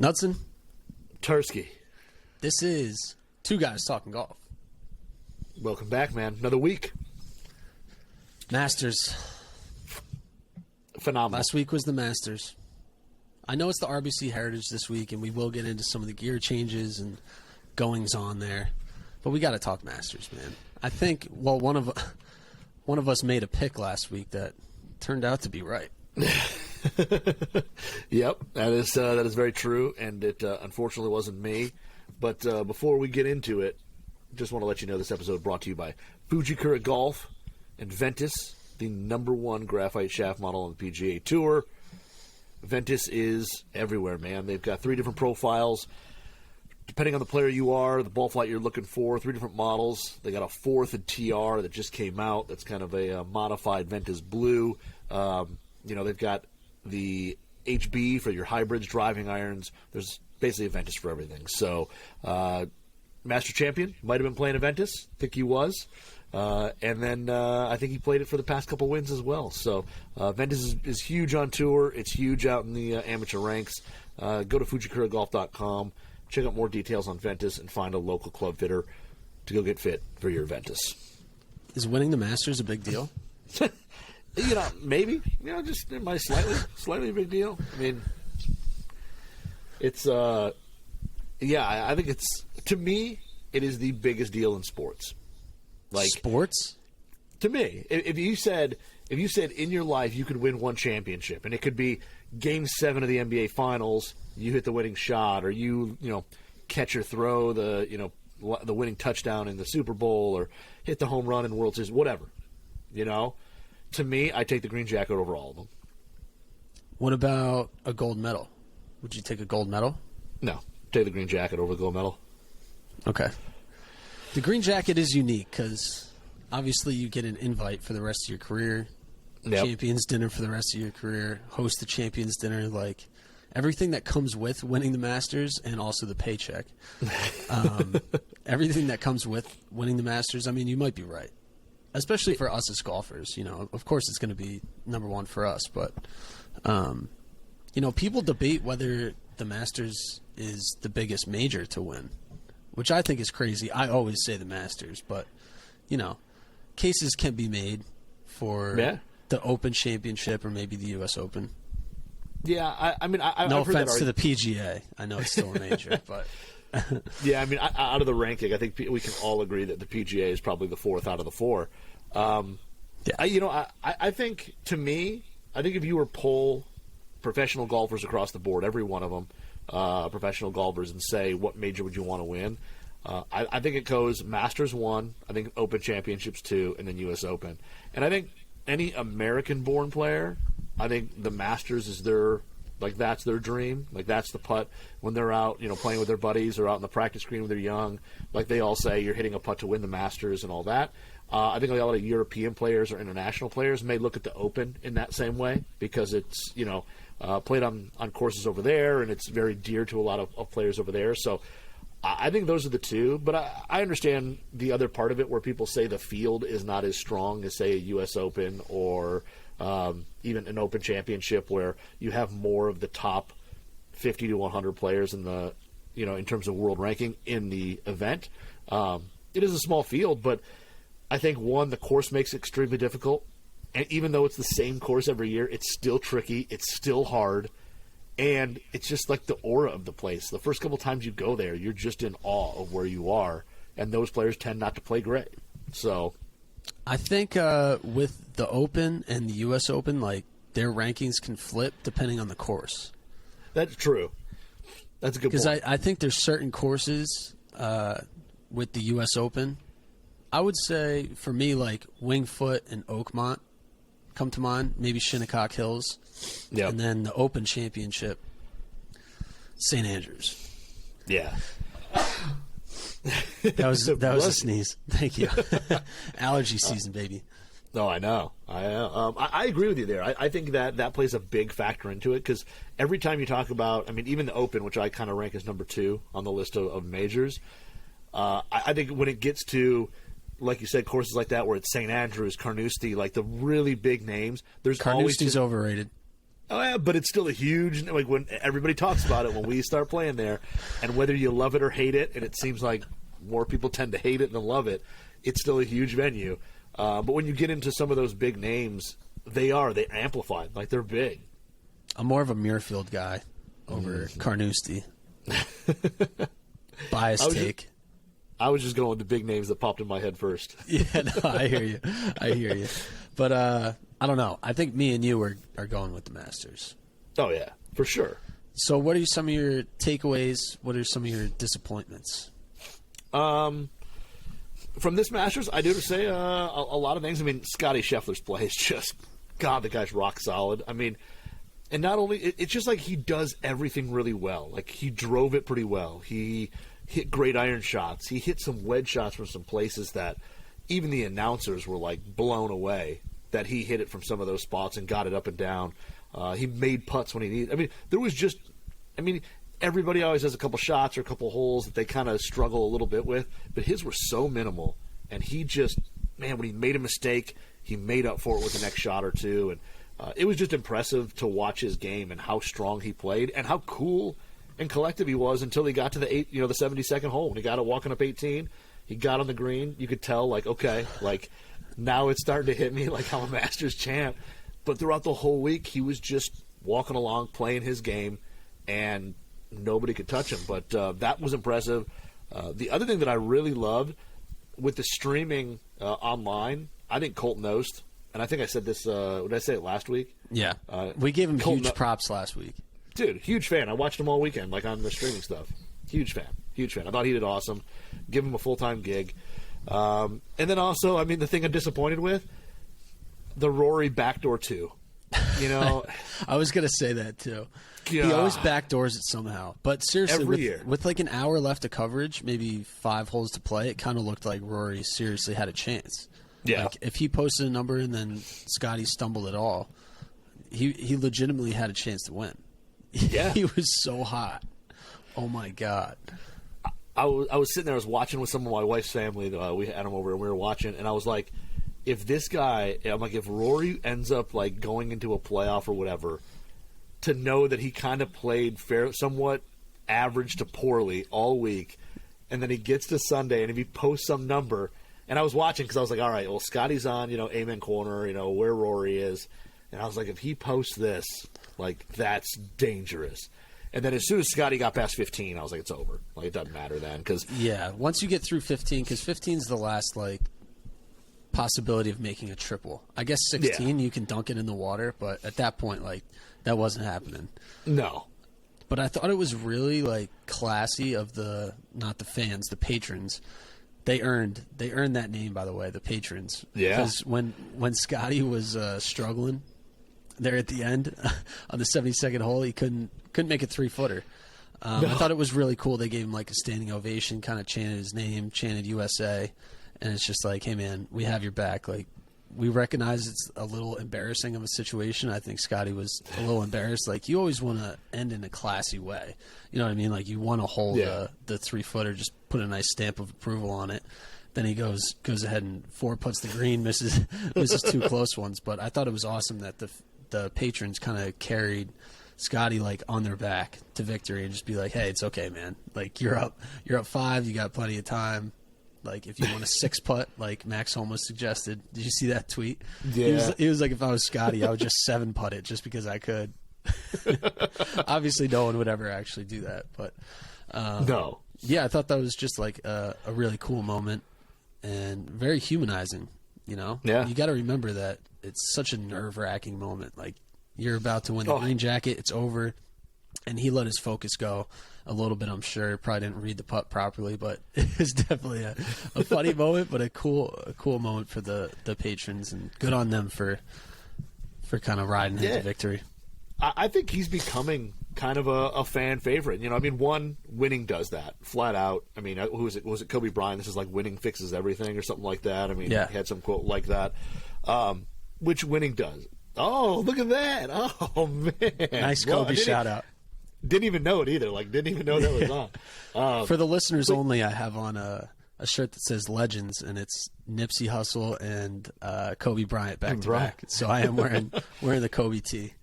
Knudsen. Tursky. This is Two Guys Talking Golf. Welcome back, man. Another week. Masters. Phenomenal. Last week was the Masters. I know it's the RBC Heritage this week, and we will get into some of the gear changes and goings on there. But we got to talk Masters, man. I think, well, one of us made a pick last week that turned out to be right. Yep, that is very true, and it unfortunately wasn't me. But before we get into it, just want to let you know this episode brought to you by Fujikura Golf and Ventus, the #1 graphite shaft model on the PGA Tour. Ventus is everywhere, man. They've got 3 different profiles. Depending on the player you are, the ball flight you're looking for, 3 different models. They got a 4th in TR that just came out. That's kind of a modified Ventus Blue. They've got the HB for your hybrids, driving irons. There's basically a Ventus for everything. So, Master Champion might have been playing a Ventus. I think he was. And then I think he played it for the past couple wins as well. So Ventus is huge on tour. It's huge out in the amateur ranks. Go to FujikuraGolf.com. Check out more details on Ventus and find a local club fitter to go get fit for your Ventus. Is winning the Masters a big deal? Maybe. Just it might slightly a big deal. I mean, it's I think it's, to me, it is the biggest deal in sports. Like sports? To me, if you said in your life you could win one championship, and it could be Game 7 of the NBA Finals, you hit the winning shot, or you catch or throw the winning touchdown in the Super Bowl, or hit the home run in World Series, whatever. To me, I take the green jacket over all of them. What about a gold medal? Would you take a gold medal? No, take the green jacket over the gold medal. Okay. The green jacket is unique because obviously you get an invite for the rest of your career, Yep. Champions dinner for the rest of your career, host the Champions dinner, like everything that comes with winning the Masters, and also the paycheck. Everything that comes with winning the Masters, I mean, you might be right. Especially for us as golfers, of course it's going to be #1 for us, but people debate whether the Masters is the biggest major to win, which I think is crazy. I always say the Masters, but, cases can be made for the Open Championship or maybe the U.S. Open. Yeah, I mean, no I've heard offense to the PGA. I know it's still a major, but... Yeah, I mean, out of the ranking, I think we can all agree that the PGA is probably the 4th out of the 4. I think, to me, if you were poll professional golfers across the board, every one of them, professional golfers, and say, what major would you want to win? I think it goes Masters 1, I think Open Championships 2, and then U.S. Open. And I think any American-born player, I think the Masters is that's their dream. Like, that's the putt when they're out, playing with their buddies or out on the practice green when they're young. Like, they all say you're hitting a putt to win the Masters and all that. I think a lot of European players or international players may look at the Open in that same way because it's, played on courses over there, and it's very dear to a lot of players over there. So I think those are the two. But I understand the other part of it where people say the field is not as strong as, say, a U.S. Open or even an Open Championship where you have more of the top 50 to 100 players in the, in terms of world ranking in the event. It is a small field, but I think, one, the course makes it extremely difficult. And even though it's the same course every year, it's still tricky. It's still hard. And it's just like the aura of the place. The first couple times you go there, you're just in awe of where you are. And those players tend not to play great. So I think with the Open and the U.S. Open, like, their rankings can flip depending on the course. That's true. That's a good point. Because I think there's certain courses with the U.S. Open. I would say, for me, like, Wingfoot and Oakmont come to mind. Maybe Shinnecock Hills. Yep. And then the Open Championship, St. Andrews. Yeah. That was a sneeze. Thank you. Allergy season, baby. No, I know. I agree with you there. I think that plays a big factor into it because every time you talk about, I mean, even the Open, which I kind of rank as #2 on the list of majors, I think when it gets to, like you said, courses like that where it's St. Andrews, Carnoustie, like the really big names, there's always Carnoustie's overrated. Oh, yeah, but it's still a huge, like, when everybody talks about it when we start playing there, and whether you love it or hate it, and it seems like more people tend to hate it than love it, it's still a huge venue. But when you get into some of those big names, they're amplified. Like, they're big. I'm more of a Muirfield guy over Carnoustie. Biased take. I was just going with the big names that popped in my head first. Yeah, no, I hear you. But I don't know. I think me and you are going with the Masters. Oh, yeah, for sure. So what are some of your takeaways? What are some of your disappointments? From this Masters, I do have to say a lot of things. I mean, Scottie Scheffler's play is just, God, the guy's rock solid. I mean, and not only, it's just like he does everything really well. Like, he drove it pretty well. He hit great iron shots. He hit some wedge shots from some places that even the announcers were, like, blown away that he hit it from some of those spots and got it up and down. He made putts when he needed. I mean, there was just, everybody always has a couple shots or a couple holes that they kind of struggle a little bit with, but his were so minimal. And he just, man, when he made a mistake, he made up for it with the next shot or two. And it was just impressive to watch his game and how strong he played and how cool and collective he was until he got to the 72nd hole. When he got it walking up 18, he got on the green. You could tell, like, okay, like, now it's starting to hit me like I'm a Masters champ. But throughout the whole week, he was just walking along, playing his game, and nobody could touch him. But that was impressive. The other thing that I really loved with the streaming online, I think Colton Oast, and I think I said this, did I say it last week? Yeah. We gave him Colton, huge props last week. Dude, huge fan. I watched him all weekend, like on the streaming stuff. Huge fan. I thought he did awesome. Give him a full-time gig. And then also, I mean, the thing I'm disappointed with, the Rory backdoor 2. You know, I was going to say that too. He always backdoors it somehow. But seriously, every year. With like an hour left of coverage, maybe 5 holes to play, it kind of looked like Rory seriously had a chance. Yeah. Like, if he posted a number and then Scottie stumbled at all, he legitimately had a chance to win. Yeah. He was so hot. Oh, my God. I was sitting there, I was watching with some of my wife's family. We had him over and we were watching, and I was like, if this guy, I'm like, if Rory ends up like going into a playoff or whatever, to know that he kind of played somewhat average to poorly all week, and then he gets to Sunday and if he posts some number, and I was watching because I was like, all right, well, Scottie's on, Amen Corner, where Rory is, and I was like, if he posts this, like, that's dangerous. And then as soon as Scottie got past 15, I was like, it's over. Like, it doesn't matter then. Yeah, once you get through 15, because 15 is the last, like, possibility of making a triple. I guess 16, you can dunk it in the water, but at that point, like, that wasn't happening. No. But I thought it was really, like, classy of not the fans, the patrons. They earned that name, by the way, the patrons. Yeah. Because when Scottie was struggling there at the end on the 72nd hole, he couldn't make a 3-footer. No. I thought it was really cool. They gave him like a standing ovation, kind of chanted his name, chanted USA, and it's just like, hey man, we have your back. Like, we recognize it's a little embarrassing of a situation. I think Scottie was a little embarrassed. Like, you always want to end in a classy way. You know what I mean? Like, you want to hold the 3-footer, just put a nice stamp of approval on it. Then he goes ahead and 4 putts the green, misses 2 close ones. But I thought it was awesome that the patrons kind of carried Scottie like on their back to victory and just be like, hey, it's okay, man. Like, you're up 5, you got plenty of time. Like, if you want a 6-putt, like Max Holmes suggested. Did you see that tweet? Yeah. He was like, if I was Scottie, I would just 7-putt it just because I could. Obviously, no one would ever actually do that. But no. Yeah, I thought that was just like a really cool moment and very humanizing, Yeah. You got to remember that it's such a nerve-wracking moment. Like, you're about to win the green jacket, it's over, and he let his focus go a little bit, I'm sure. Probably didn't read the putt properly, but it was definitely a funny moment, but a cool moment for the patrons, and good on them for kind of riding him to victory. I think he's becoming kind of a fan favorite. Winning does that flat out. I mean, who was it? Was it Kobe Bryant? This is like winning fixes everything or something like that. I mean, He had some quote like that, which winning does. Oh, look at that. Oh, man. Nice Kobe shout out. Didn't even know it either. Like, didn't even know that was on. For the listeners only, I have on a shirt that says Legends, and it's Nipsey Hussle and Kobe Bryant back to back. So I am wearing the Kobe tee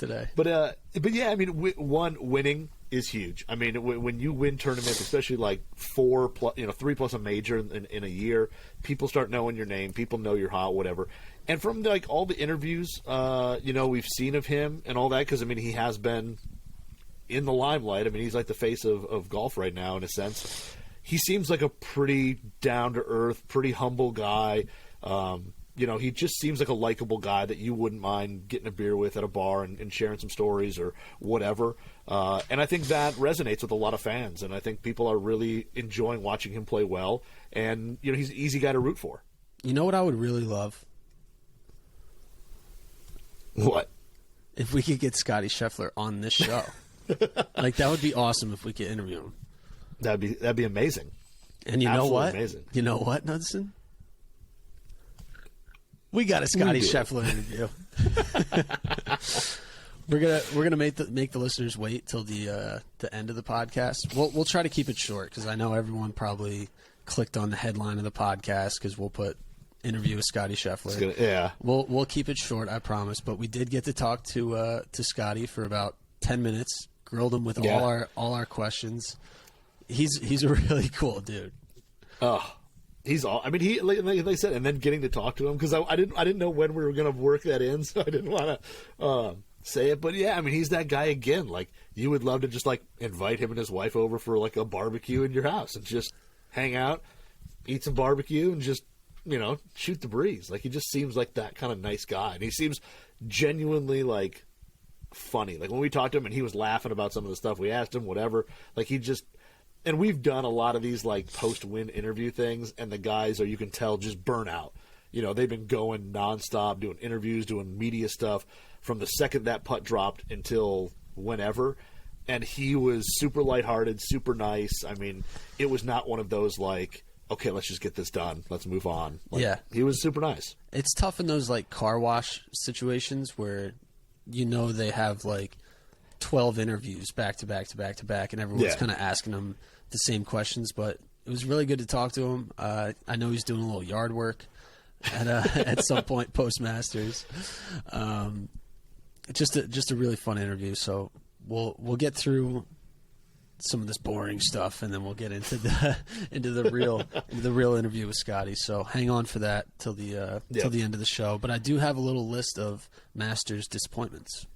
today. But yeah, I mean, winning is huge. I mean, when you win tournaments, especially like 3+ a major in a year, people start knowing your name. People know you're hot, whatever. And from like all the interviews, we've seen of him and all that, because I mean, he has been in the limelight. I mean, he's like the face of golf right now in a sense. He seems like a pretty down to earth, pretty humble guy. He just seems like a likable guy that you wouldn't mind getting a beer with at a bar and sharing some stories or whatever. And I think that resonates with a lot of fans, and I think people are really enjoying watching him play well. And he's an easy guy to root for. You know what I would really love? What? If we could get Scottie Scheffler on this show. Like, that would be awesome if we could interview him. That'd be amazing. And you Absolutely know what? Amazing. You know what, Knudsen? We got a Scottie Scheffler interview. We're gonna make the listeners wait till the end of the podcast. We'll try to keep it short, because I know everyone probably clicked on the headline of the podcast, because we'll put interview with Scottie Scheffler. Yeah, we'll keep it short, I promise. But we did get to talk to Scottie for about 10 minutes. Grilled him with all our questions. He's a really cool dude. Oh, he's all. I mean, he like I said, and then getting to talk to him, because I didn't know when we were going to work that in, so I didn't want to say it. But yeah, I mean, he's that guy again. Like, you would love to just like invite him and his wife over for like a barbecue in your house and just hang out, eat some barbecue, and just shoot the breeze. Like, he just seems like that kind of nice guy, and he seems genuinely like funny. Like, when we talked to him and he was laughing about some of the stuff we asked him, whatever. Like, he just. And we've done a lot of these like post-win interview things, and the guys are, you can tell, just burn out. They've been going nonstop, doing interviews, doing media stuff from the second that putt dropped until whenever. And he was super lighthearted, super nice. I mean, it was not one of those like, okay, let's just get this done, let's move on. Like, yeah, he was super nice. It's tough in those like car wash situations where they have like 12 interviews back to back to back to back, and everyone's kind of asking him the same questions. But it was really good to talk to him. I know he's doing a little yard work at some point post Masters. Just a really fun interview. So we'll get through some of this boring stuff, and then we'll get into the real interview with Scottie. So hang on for that till the end of the show. But I do have a little list of Masters disappointments.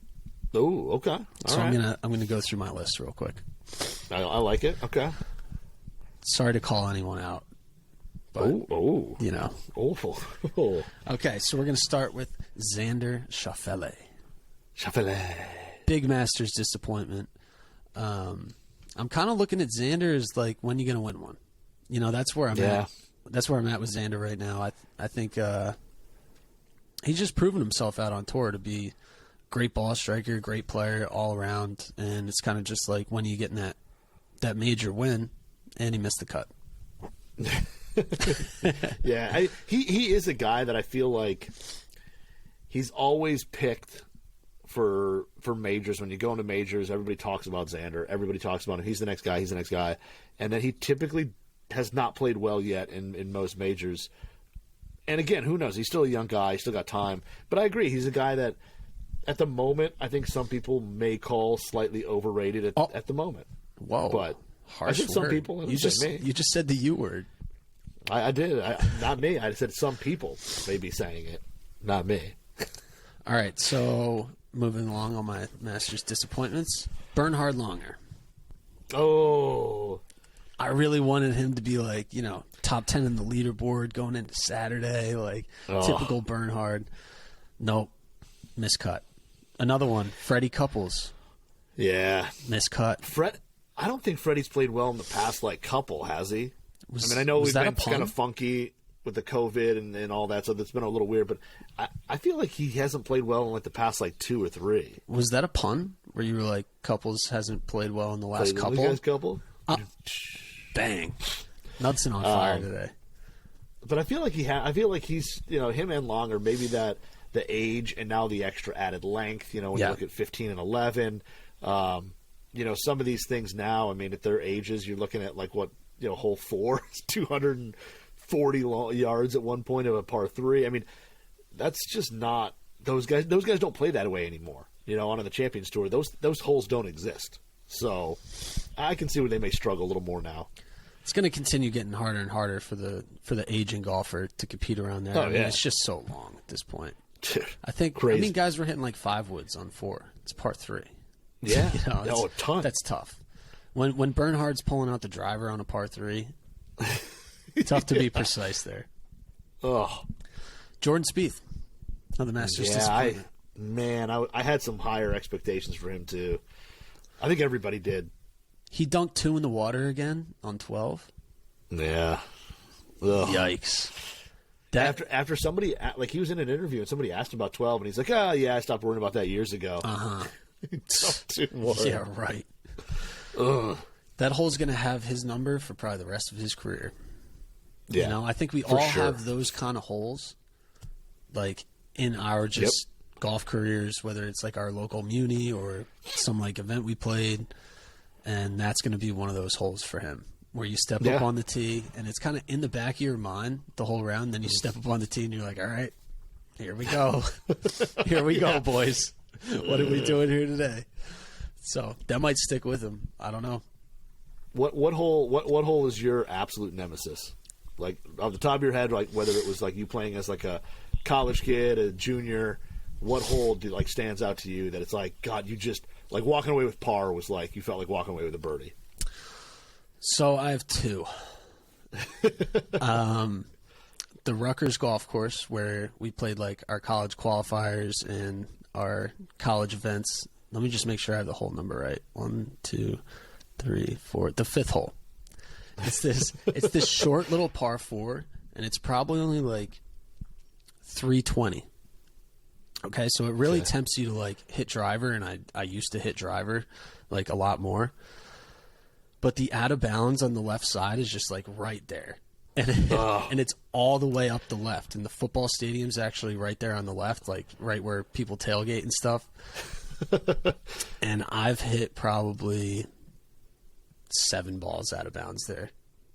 Oh, okay. So I'm gonna go through my list real quick. I like it. Okay. Sorry to call anyone out, but awful. Okay, so we're gonna start with Xander Schauffele. Schauffele. Big Masters disappointment. I'm kind of looking at Xander as like, when you gonna win one? That's where I'm at. That's where I'm at with Xander right now. I think he's just proven himself out on tour to be great ball striker, great player all around, and it's kind of just like, when you getting that major win, and he missed the cut. Yeah, he is a guy that I feel like he's always picked for majors. When you go into majors, everybody talks about Xander. Everybody talks about him. He's the next guy. He's the next guy. And then he typically has not played well yet in most majors. And again, who knows? He's still a young guy. He's still got time. But I agree. He's a guy that, at the moment, I think some people may call slightly overrated at the moment. Whoa. But harsh I think word. some people. You just said the U word. I did. Not me. I said some people may be saying it. Not me. All right. So moving along on my Masters disappointments. Bernhard Langer. Oh. I really wanted him to be like, top 10 in the leaderboard going into Saturday, like typical Bernhard. Nope. Miscut. Another one, Freddie Couples. Yeah. Miscut. I don't think Freddie's played well in the past, couple, has he? I know we've been kind of funky with the COVID and all that, so that's been a little weird, but I feel like he hasn't played well in the past 2 or 3. Was that a pun? Where you were like, Couples hasn't played well in the last couple? Last couple? Bang. Knudsen on fire today. But I feel like he's, him and Longer, maybe that the age and now the extra added length, when you look at 15 and 11, some of these things now, I mean, at their ages, you're looking at hole 4 is 240 yards at one point of a par 3. I mean, that's just not those guys. Those guys don't play that way anymore. on the Champions Tour, those holes don't exist. So I can see where they may struggle a little more now. It's going to continue getting harder and harder for the aging golfer to compete around there. I mean, it's just so long at this point. I think. Crazy. I mean, guys were hitting like 5 woods on 4. It's par 3. Yeah, a ton. That's tough. When Bernhard's pulling out the driver on a par 3, tough to be precise there. Oh, Jordan Spieth, another Masters disappointment. I had some higher expectations for him too. I think everybody did. He dunked 2 in the water again on 12. Yeah. Ugh. Yikes. After somebody, like, he was in an interview and somebody asked him about 12 and he's like, I stopped worrying about that years ago. Yeah, right. Ugh. That hole's going to have his number for probably the rest of his career. Yeah. I think we all have those kind of holes, like, in our just golf careers, whether it's like our local muni or some like event we played. And that's going to be one of those holes for him where you step up on the tee and it's kind of in the back of your mind the whole round. Then you step up on the tee and you're like, all right, here we go. Here we go, boys. What are we doing here today? So that might stick with him. I don't know. What hole is your absolute nemesis? Like, off the top of your head, like whether it was like you playing as like a college kid, a junior, what hole stands out to you that it's like, God, you just like walking away with par was like you felt like walking away with a birdie? So I have 2. The Rutgers golf course where we played like our college qualifiers and our college events. Let me just make sure I have the hole number right. 1, 2, 3, 4. The 5th hole. It's this short little par 4, and it's probably only like 320. Okay, so it really tempts you to like hit driver, and I used to hit driver like a lot more. But the out of bounds on the left side is just like right there. And it's all the way up the left. And the football stadium's actually right there on the left, like right where people tailgate and stuff. And I've hit probably 7 balls out of bounds there.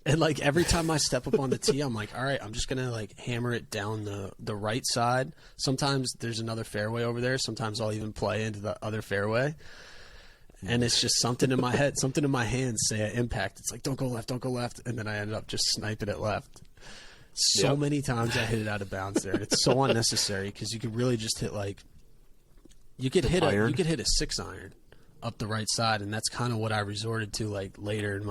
And like every time I step up on the tee, I'm like, all right, I'm just going to like hammer it down the right side. Sometimes there's another fairway over there. Sometimes I'll even play into the other fairway. And it's just something in my head, something in my hands say an impact. It's like, don't go left, don't go left. And then I ended up just sniping it left. So many times I hit it out of bounds there. And it's so unnecessary because you could really just hit like, you could hit a 6-iron up the right side. And that's kind of what I resorted to like later in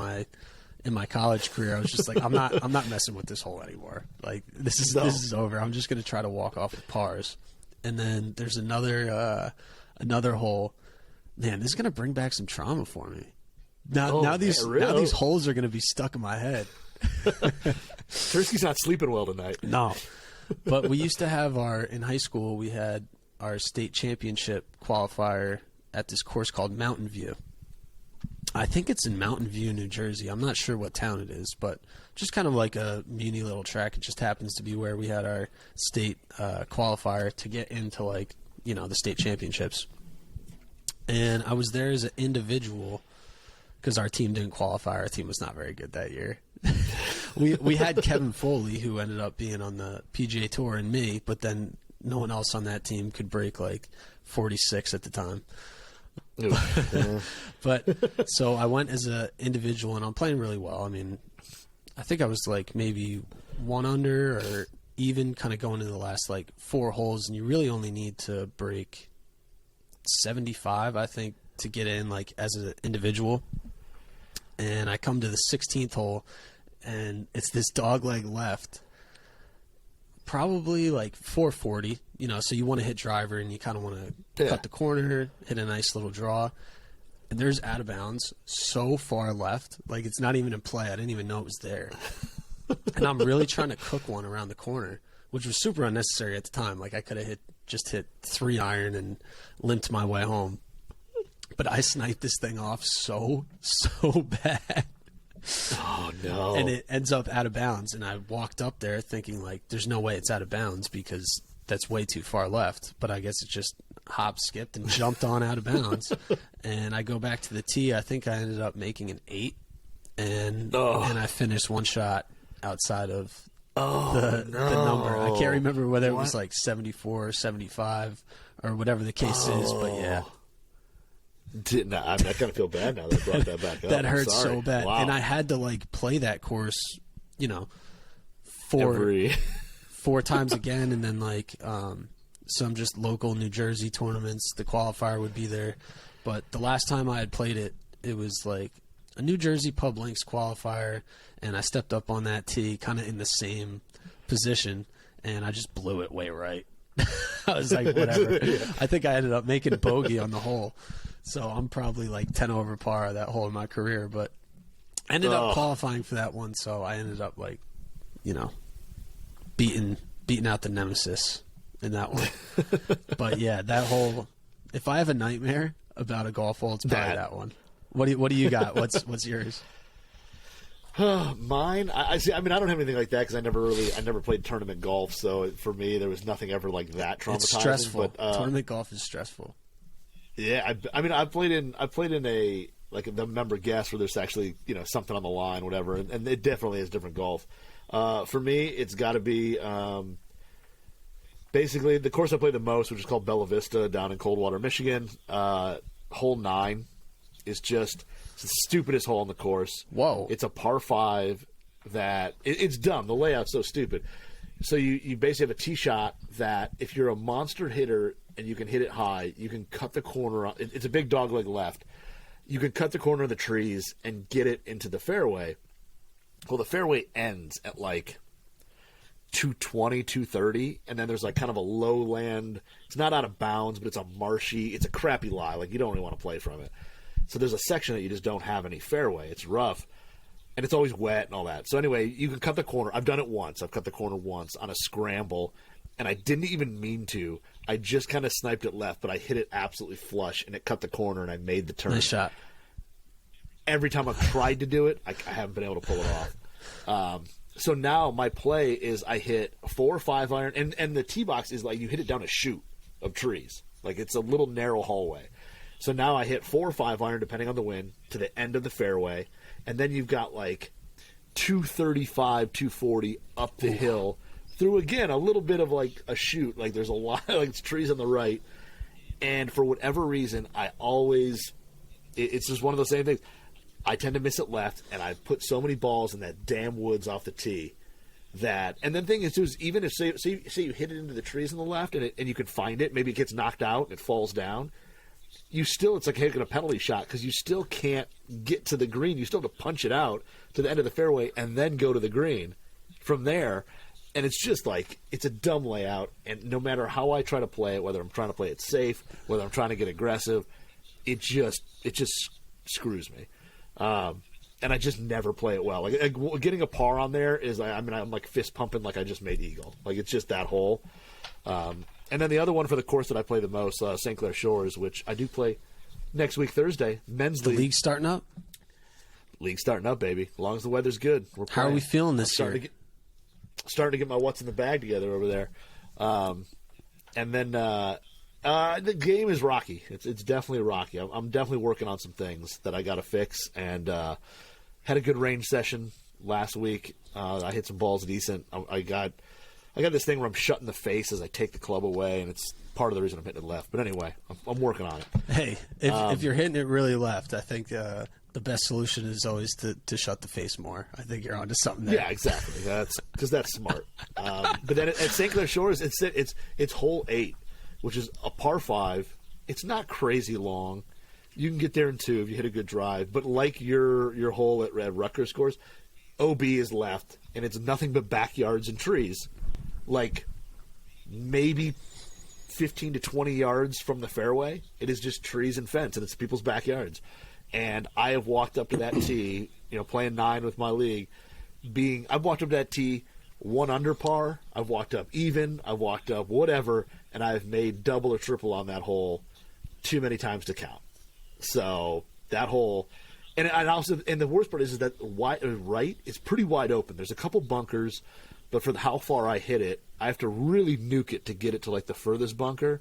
my college career. I was just like, I'm not messing with this hole anymore. Like this is over. I'm just going to try to walk off with pars. And then there's another hole. Man, this is going to bring back some trauma for me. Now these holes are going to be stuck in my head. Tursky's not sleeping well tonight. No. But we used to have in high school, we had our state championship qualifier at this course called Mountain View. I think it's in Mountain View, New Jersey. I'm not sure what town it is, but just kind of like a muni little track. It just happens to be where we had our state qualifier to get into like, the state championships. And I was there as an individual because our team didn't qualify. Our team was not very good that year. We had Kevin Foley, who ended up being on the PGA Tour, and me, but then no one else on that team could break like 46 at the time. But so I went as an individual, and I'm playing really well. I mean, I think I was like maybe 1 under or even kind of going into the last like 4 holes, and you really only need to break 75, I think, to get in like as an individual. And I come to the 16th hole, and it's this dogleg left, probably like 440. So you want to hit driver, and you kind of want to cut the corner, hit a nice little draw. And there's out of bounds so far left, like it's not even in play. I didn't even know it was there. And I'm really trying to cook one around the corner, which was super unnecessary at the time. Like I could have hit 3-iron and limped my way home. But I sniped this thing off so bad. Oh, no. And it ends up out of bounds. And I walked up there thinking, like, there's no way it's out of bounds because that's way too far left. But I guess it just hopped, skipped, and jumped on out of bounds. And I go back to the tee. I think I ended up making an 8. And I finished 1 shot outside of the number. I can't remember whether it was like 74 or 75 or whatever the case is, but yeah. I kind of feel bad now that I brought that back up. That hurts so bad. Wow. And I had to like play that course, four times again, and then like some just local New Jersey tournaments. The qualifier would be there. But the last time I had played it, it was like a New Jersey Pub Links qualifier, and I stepped up on that tee kind of in the same position, and I just blew it way right. I was like, whatever. I think I ended up making bogey on the hole. So I'm probably like 10 over par that hole in my career, but I ended up qualifying for that one, so I ended up like, beating out the nemesis in that one. But yeah, that hole, if I have a nightmare about a golf hole, it's probably that one. What do you got? What's yours? Mine, I see. I mean, I don't have anything like that because I never played tournament golf. So for me, there was nothing ever like that traumatizing. It's stressful. But, tournament golf is stressful. Yeah, I mean, I played in a like the member guest where there's actually something on the line, whatever, and it definitely is different golf. For me, it's got to be basically the course I play the most, which is called Bella Vista down in Coldwater, Michigan. Hole 9 is just the stupidest hole on the course. Whoa! It's a par 5 that it's dumb. The layout's so stupid. So you basically have a tee shot that if you're a monster hitter and you can hit it high, you can cut the corner. It's a big dogleg left. You can cut the corner of the trees and get it into the fairway. Well, the fairway ends at like 220, 230, and then there's like kind of a lowland. It's not out of bounds, but it's a marshy. It's a crappy lie. Like you don't really want to play from it. So there's a section that you just don't have any fairway. It's rough. And it's always wet and all that. So anyway, you can cut the corner. I've done it once. I've cut the corner once on a scramble, and I didn't even mean to. I just kind of sniped it left, but I hit it absolutely flush, and it cut the corner, and I made the turn. Nice shot. Every time I've tried to do it, I haven't been able to pull it off. So now my play is I hit 4 or 5 iron, and the tee box is like you hit it down a chute of trees. Like it's a little narrow hallway. So now I hit 4 or 5 iron, depending on the wind, to the end of the fairway. And then you've got like 235, 240 up the hill through, again, a little bit of like a chute. Like there's a lot of like trees on the right. And for whatever reason, I always, it's just one of those same things. I tend to miss it left, and I put so many balls in that damn woods off the tee that, and then the thing is, too, is even if, say you hit it into the trees on the left and you can find it, maybe it gets knocked out and it falls down. It's like taking a penalty shot because you still can't get to the green. You still have to punch it out to the end of the fairway and then go to the green from there. And it's just like, it's a dumb layout. And no matter how I try to play it, whether I'm trying to play it safe, whether I'm trying to get aggressive, it just screws me. And I just never play it well. Like getting a par on there is, I'm like fist pumping like I just made eagle. Like it's just that hole. And then the other one for the course that I play the most, St. Clair Shores, which I do play next week, Thursday, men's league. The league's starting up? League's starting up, baby. As long as the weather's good. We're playing. How are we feeling this year? Starting to get my what's in the bag together over there. And then the game is rocky. It's definitely rocky. I'm definitely working on some things that I got to fix. And had a good range session last week. I hit some balls decent. I got this thing where I'm shutting the face as I take the club away, and it's part of the reason I'm hitting it left. But anyway, I'm working on it. Hey, if you're hitting it really left, I think the best solution is always to shut the face more. I think you're onto something there. Yeah, exactly. That's smart. But then at St. Clair Shores, it's hole 8, which is a par 5. It's not crazy long. You can get there in 2 if you hit a good drive. But like your hole at Rutgers course, OB is left, and it's nothing but backyards and trees. Like maybe 15 to 20 yards from the fairway, it is just trees and fence, and it's people's backyards. And I have walked up to that tee, playing 9 with my league, I've walked up to that tee 1 under par, I've walked up even, I've walked up whatever, and I've made double or triple on that hole too many times to count. So that hole, and the worst part is that right, it's pretty wide open. There's a couple bunkers, but for how far I hit it, I have to really nuke it to get it to like the furthest bunker.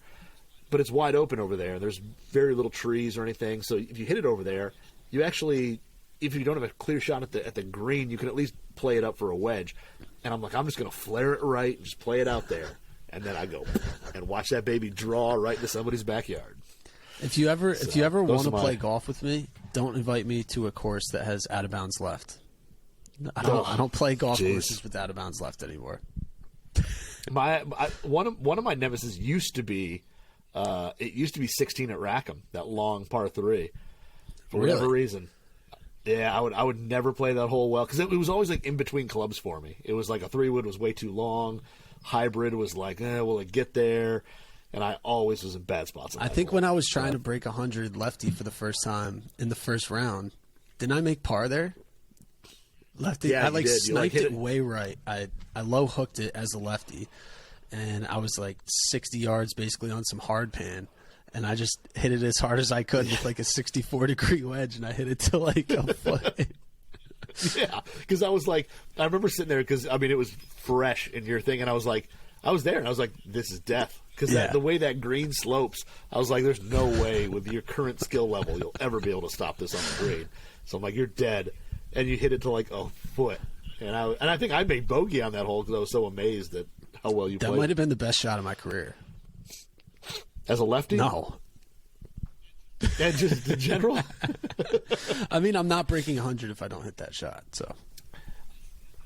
But it's wide open over there. There's very little trees or anything. So if you hit it over there, you actually, if you don't have a clear shot at the green, you can at least play it up for a wedge. and I'm like, I'm just going to flare it right and just play it out there. And then I go and watch that baby draw right into somebody's backyard. If you ever want to play golf with me, don't invite me to a course that has out of bounds left. I don't play golf courses with out of bounds left anymore. One of my nemesis used to be 16 at Rackham, that long par 3, for whatever reason. Yeah, I would never play that hole well because it was always like in between clubs for me. It was like a 3-wood was way too long, hybrid was like, will it get there? And I always was in bad spots. I think when I was trying to break 100 lefty for the first time in the first round, didn't I make par there? Lefty, yeah, I did. sniped it way right. I low hooked it as a lefty, and I was like 60 yards basically on some hard pan, and I just hit it as hard as I could with like a 64-degree wedge, and I hit it to like a foot. Yeah, because I was like, I remember sitting there because I mean it was fresh in your thing, and I was there, and I was like, this is death. Because the way that green slopes, I was like, there's no way with your current skill level you'll ever be able to stop this on the green. So I'm like, you're dead. And you hit it to like a foot. And I think I made bogey on that hole because I was so amazed at how well you played. That might have been the best shot of my career. As a lefty? No. And just in general? I mean, I'm not breaking 100 if I don't hit that shot. So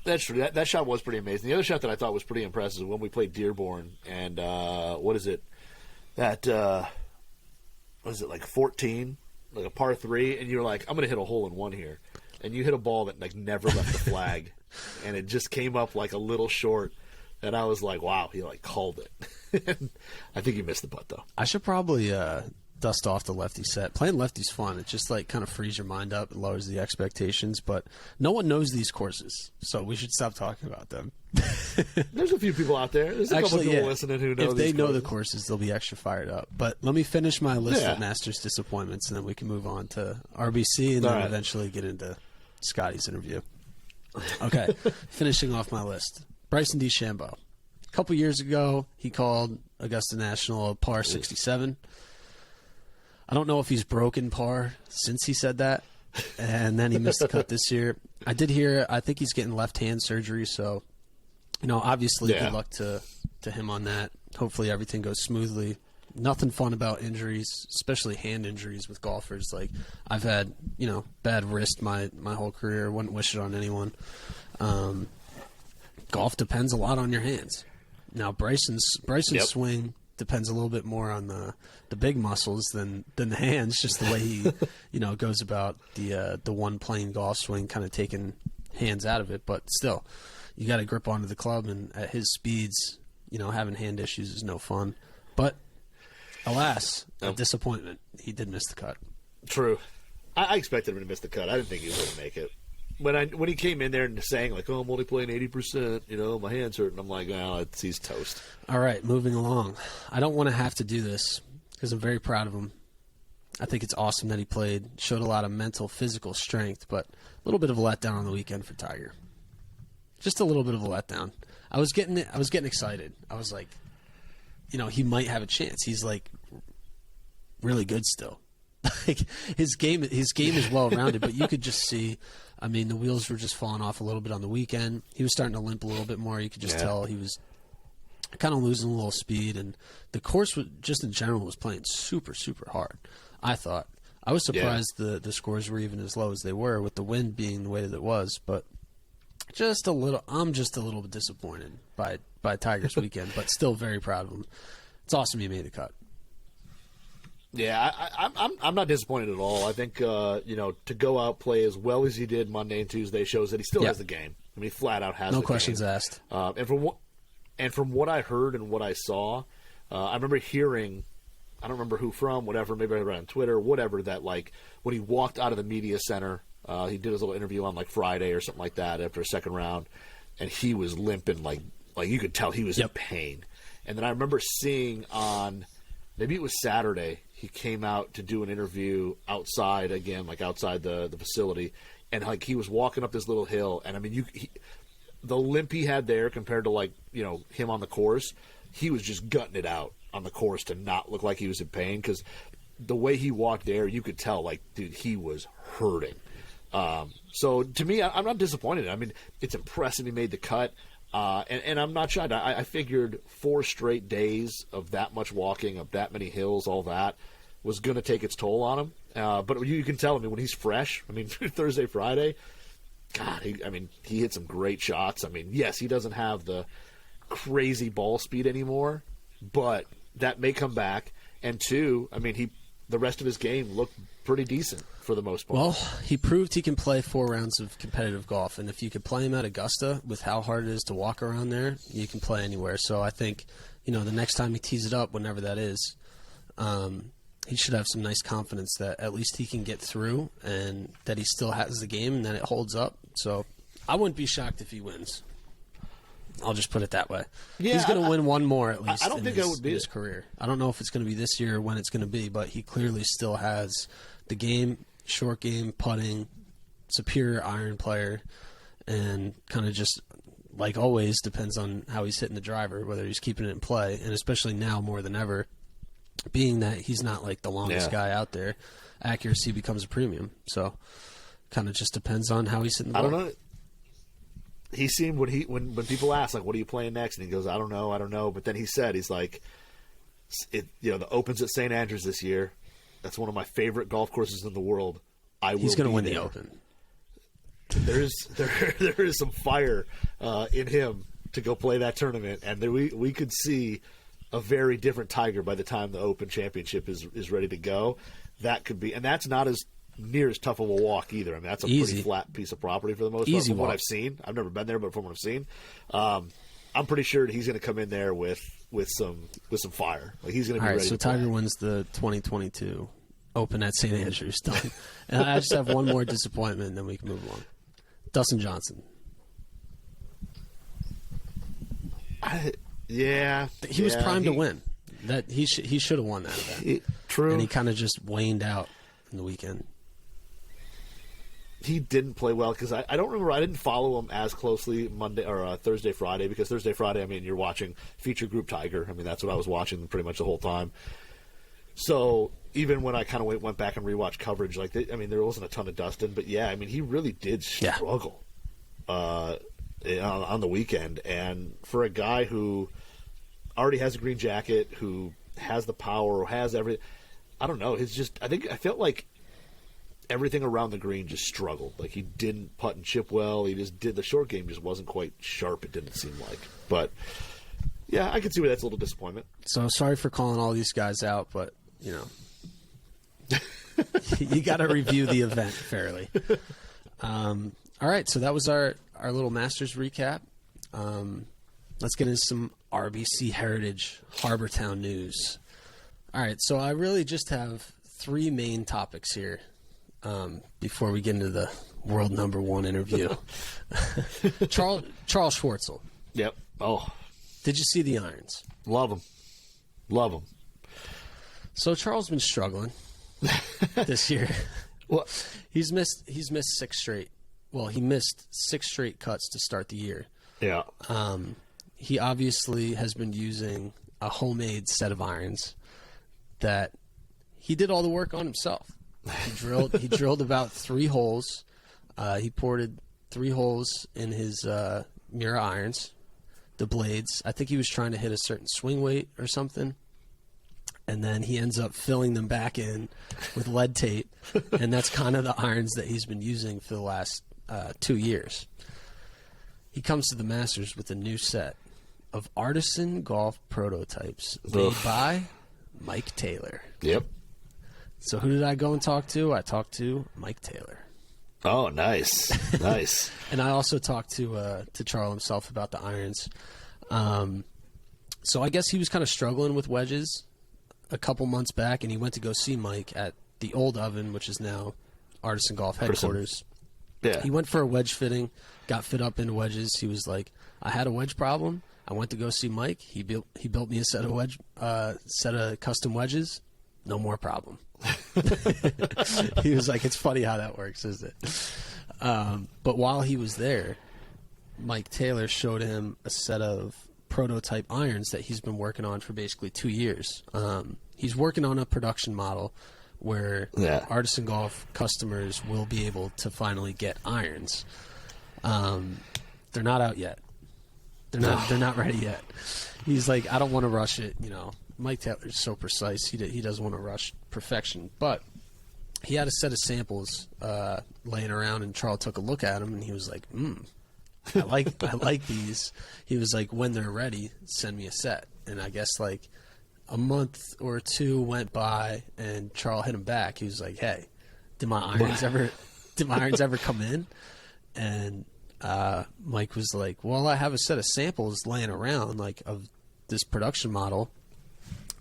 that's true. That shot was pretty amazing. The other shot that I thought was pretty impressive was when we played Dearborn. And what is it? That, what is it, like 14? Like a par 3? And you were like, I'm going to hit a hole in one here. And you hit a ball that like never left the flag, and it just came up like a little short. And I was like, "Wow!" He like called it. I think you missed the putt though. I should probably dust off the lefty set. Playing lefty's fun. It just like kind of frees your mind up and lowers the expectations. But no one knows these courses, so we should stop talking about them. There's a few people out there. There's a couple people listening who know. If they know the courses, they'll be extra fired up. But let me finish my list of Masters disappointments, and then we can move on to RBC, and then eventually get into Scottie's interview. Okay, finishing off my list. Bryson DeChambeau. A couple years ago, he called Augusta National a par 67. I don't know if he's broken par since he said that, and then he missed the cut this year. I did hear, I think he's getting left-hand surgery, so, obviously good luck to him on that. Hopefully everything goes smoothly. Nothing fun about injuries, especially hand injuries with golfers. Like, I've had, bad wrist my whole career. Wouldn't wish it on anyone. Golf depends a lot on your hands. Now, Bryson's swing depends a little bit more on the big muscles than the hands. Just the way he, goes about the one playing golf swing, kind of taking hands out of it. But still, you got to grip onto the club, and at his speeds, having hand issues is no fun. But alas, a disappointment. He did miss the cut. True. I expected him to miss the cut. I didn't think he was going to make it. When he came in there and saying, like, I'm only playing 80%, my hand's hurting, I'm like, he's toast. All right, moving along. I don't want to have to do this because I'm very proud of him. I think it's awesome that he played, showed a lot of mental, physical strength, but a little bit of a letdown on the weekend for Tiger. Just a little bit of a letdown. I was getting excited. I was like, he might have a chance. He's like really good still. Like his game is well rounded, but you could just see. I mean, the wheels were just falling off a little bit on the weekend. He was starting to limp a little bit more. You could just tell he was kind of losing a little speed, and the course just in general was playing super, super hard. I thought. I was surprised the scores were even as low as they were, with the wind being the way that it was. But just a little. I'm just a little bit disappointed by Tiger's weekend, but still very proud of him. It's awesome he made the cut. Yeah, I'm not disappointed at all. I think to go out play as well as he did Monday and Tuesday shows that he still has the game. I mean, he flat out has the game. No questions asked. And from what I heard and what I saw, I remember hearing, I don't remember who from, whatever, maybe I read on Twitter, whatever, that like when he walked out of the media center, he did his little interview on like Friday or something like that after a second round, and he was limping like you could tell he was in pain. And then I remember seeing on, maybe it was Saturday, he came out to do an interview outside again, like outside the facility, and like he was walking up this little hill, and I mean, the limp he had there compared to like him on the course, he was just gutting it out on the course to not look like he was in pain, because the way he walked there, you could tell like, dude, he was hurting. So to me, I'm not disappointed. I mean, it's impressive he made the cut. And I'm not shy. I figured 4 straight days of that much walking, of that many hills, all that, was going to take its toll on him. But you can tell, when he's fresh, Thursday, Friday, God, he hit some great shots. Yes, he doesn't have the crazy ball speed anymore, but that may come back. And 2, the rest of his game looked pretty decent for the most part. Well, he proved he can play 4 rounds of competitive golf, and if you could play him at Augusta with how hard it is to walk around there, you can play anywhere. So I think, the next time he tees it up, whenever that is, he should have some nice confidence that at least he can get through and that he still has the game and that it holds up. So I wouldn't be shocked if he wins. I'll just put it that way. Yeah, he's going to win one more at least. I don't think that would be his career. I don't know if it's going to be this year or when it's going to be, but he clearly still has the game, short game, putting, superior iron player, and kind of just, like always, depends on how he's hitting the driver, whether he's keeping it in play, and especially now more than ever, being that he's not like the longest guy out there, accuracy becomes a premium. So kind of just depends on how he's hitting the ball. I don't know. He seemed when people ask, like, what are you playing next? And he goes, I don't know. But then he said, he's like, the Open's at St. Andrews this year. That's one of my favorite golf courses in the world. He's going to win there. the Open. There is some fire in him to go play that tournament, and we could see a very different Tiger by the time the Open Championship is ready to go. That could be, and that's not as near as tough of a walk either. That's a pretty flat piece of property for the most part. From what I've seen, I've never been there, but from what I've seen, I'm pretty sure that he's going to come in there with some fire. Like, he's going to be ready. So Tiger wins the 2022 Open at St. Andrews. Done. And I just have one more disappointment, and then we can move along. Dustin Johnson. He was primed to win. That he should have won that event. True. And he kind of just waned out in the weekend. He didn't play well because I don't remember. I didn't follow him as closely Monday or Thursday, Friday, because Thursday, Friday, you're watching Feature Group Tiger. That's what I was watching pretty much the whole time. So even when I kind of went back and rewatched coverage, there wasn't a ton of Dustin, but he really did struggle on the weekend. And for a guy who already has a green jacket, who has the power, has everything, I don't know. I felt like everything around the green just struggled. Like, he didn't putt and chip well. He just did. The short game just wasn't quite sharp, it didn't seem like. But yeah, I can see where that's a little disappointment. So sorry for calling all these guys out, but you got to review the event fairly. All right, so that was our little Masters recap. Let's get into some RBC Heritage Harbortown news. All right, so I really just have 3 main topics here before we get into the world number 1 interview. Charles Schwartzel. Yep. Oh. Did you see the irons? Love them. So Charles been struggling this year. Well, he's missed 6 straight. Well, he missed 6 straight cuts to start the year. Yeah. He obviously has been using a homemade set of irons that he did all the work on himself. He drilled about 3 holes. He ported 3 holes in his Mura irons, the blades. I think he was trying to hit a certain swing weight or something. And then he ends up filling them back in with lead tape. And that's kind of the irons that he's been using for the last 2 years. He comes to the Masters with a new set of artisan golf prototypes made by Mike Taylor. Yep. So who did I go and talk to? I talked to Mike Taylor. Oh, nice. Nice. And I also talked to Charles himself about the irons. So I guess he was kind of struggling with wedges a couple months back, and he went to go see Mike at the Old Oven, which is now Artisan Golf headquarters. Yeah. He went for a wedge fitting, got fit up into wedges. He was like, I had a wedge problem. I went to go see Mike. He built me a set of custom wedges. No more problem. He was like, it's funny how that works, isn't it? But while he was there, Mike Taylor showed him a set of prototype irons that he's been working on for basically 2 years. He's working on a production model where Artisan Golf customers will be able to finally get irons. They're not out yet. They're not ready yet. He's like, I don't want to rush it. You know, Mike Taylor's so precise. He doesn't want to rush perfection. But he had a set of samples laying around, and Charles took a look at them, and he was like, I like these. He was like, when they're ready, send me a set. And I guess like a month or two went by, and Charles hit him back. He was like, hey, did my irons ever come in? And Mike was like, well, I have a set of samples laying around, like, of this production model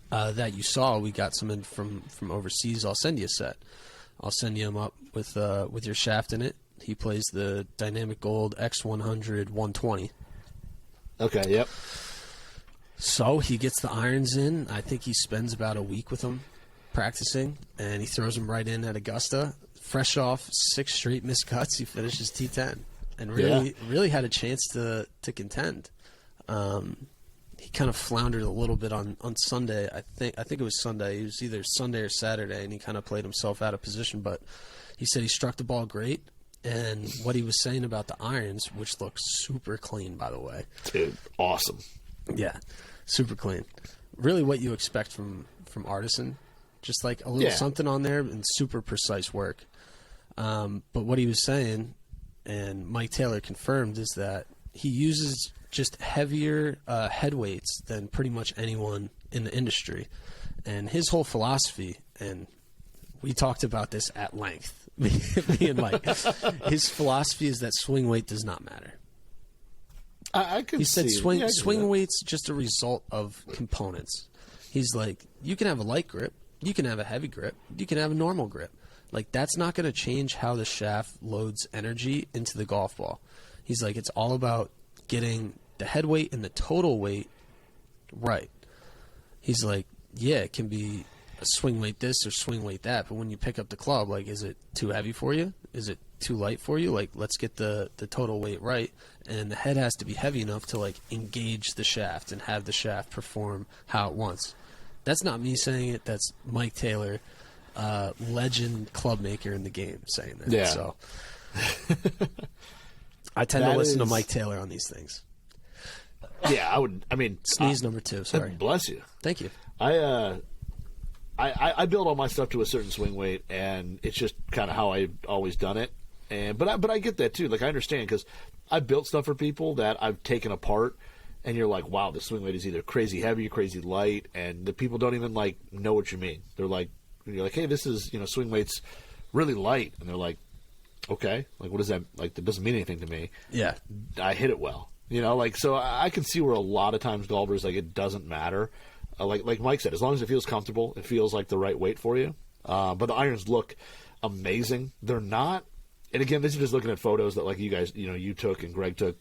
that you saw. We got some in from overseas. I'll send you a set. I'll send you them up with your shaft in it. He plays the Dynamic Gold X100 120. Okay, yep. So he gets the irons in. I think he spends about a week with them practicing, and he throws them right in at Augusta. Fresh off 6 straight missed cuts, he finishes T10 and really had a chance to contend. He kind of floundered a little bit on Sunday. I think it was Sunday. It was either Sunday or Saturday, and he kind of played himself out of position. But he said he struck the ball great, and what he was saying about the irons, which look super clean, by the way. Dude, awesome. Yeah, super clean. Really what you expect from Artisan. Just like a little something on there and super precise work. But what he was saying, and Mike Taylor confirmed, is that he uses just heavier head weights than pretty much anyone in the industry. And his whole philosophy, and we talked about this at length, me and Mike, his philosophy is that swing weight does not matter. He said swing weight's just a result of components. He's like, you can have a light grip, you can have a heavy grip, you can have a normal grip. Like, that's not going to change how the shaft loads energy into the golf ball. He's like, it's all about getting the head weight and the total weight right. He's like, yeah, it can be a swing weight this or swing weight that, but when you pick up the club, like, is it too heavy for you? Is it too light for you? Like, let's get the total weight right, and the head has to be heavy enough to, like, engage the shaft and have the shaft perform how it wants. That's not me saying it. That's Mike Taylor, legend club maker in the game, saying that. Yeah. So I tend to listen to Mike Taylor on these things. Yeah, I would. I mean, sneeze number 2. Sorry. Bless you. Thank you. I build all my stuff to a certain swing weight, and it's just kind of how I've always done it. But I get that too. Like, I understand, because I've built stuff for people that I've taken apart, and you're like, wow, the swing weight is either crazy heavy or crazy light, and the people don't even, like, know what you mean. They're like, you're like, hey, this is, swing weight's really light, and they're like, okay, like, what does that, like, that doesn't mean anything to me. Yeah. I hit it well. Like, so I can see where a lot of times golfers, like, it doesn't matter. Like Mike said, as long as it feels comfortable, it feels like the right weight for you. But the irons look amazing. They're not, and again, this is just looking at photos that, like, you guys, you took and Greg took.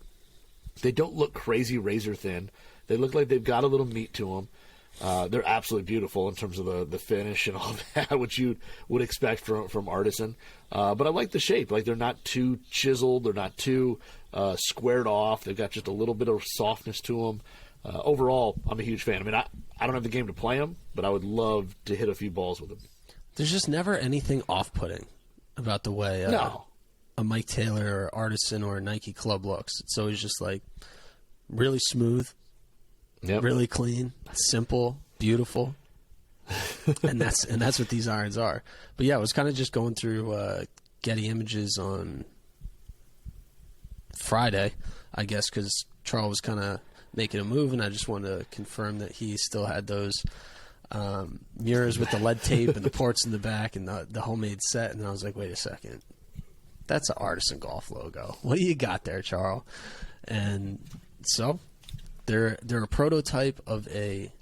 They don't look crazy razor thin. They look like they've got a little meat to them. They're absolutely beautiful in terms of the finish and all that, which you would expect from Artisan. But I like the shape. Like, they're not too chiseled. They're not too squared off. They've got just a little bit of softness to them. Overall, I'm a huge fan. I mean, I don't have the game to play them, but I would love to hit a few balls with them. There's just never anything off-putting about the way a Mike Taylor or Artisan or a Nike club looks. It's always just, like, really smooth, really clean, simple, beautiful, and that's what these irons are. But yeah, I was kind of just going through Getty Images on Friday, I guess, because Charles was kind of making a move, and I just wanted to confirm that he still had those mirrors with the lead tape and the ports in the back and the homemade set. And I was like, wait a second, that's an Artisan Golf logo. What do you got there, Charles? And so they're a prototype of a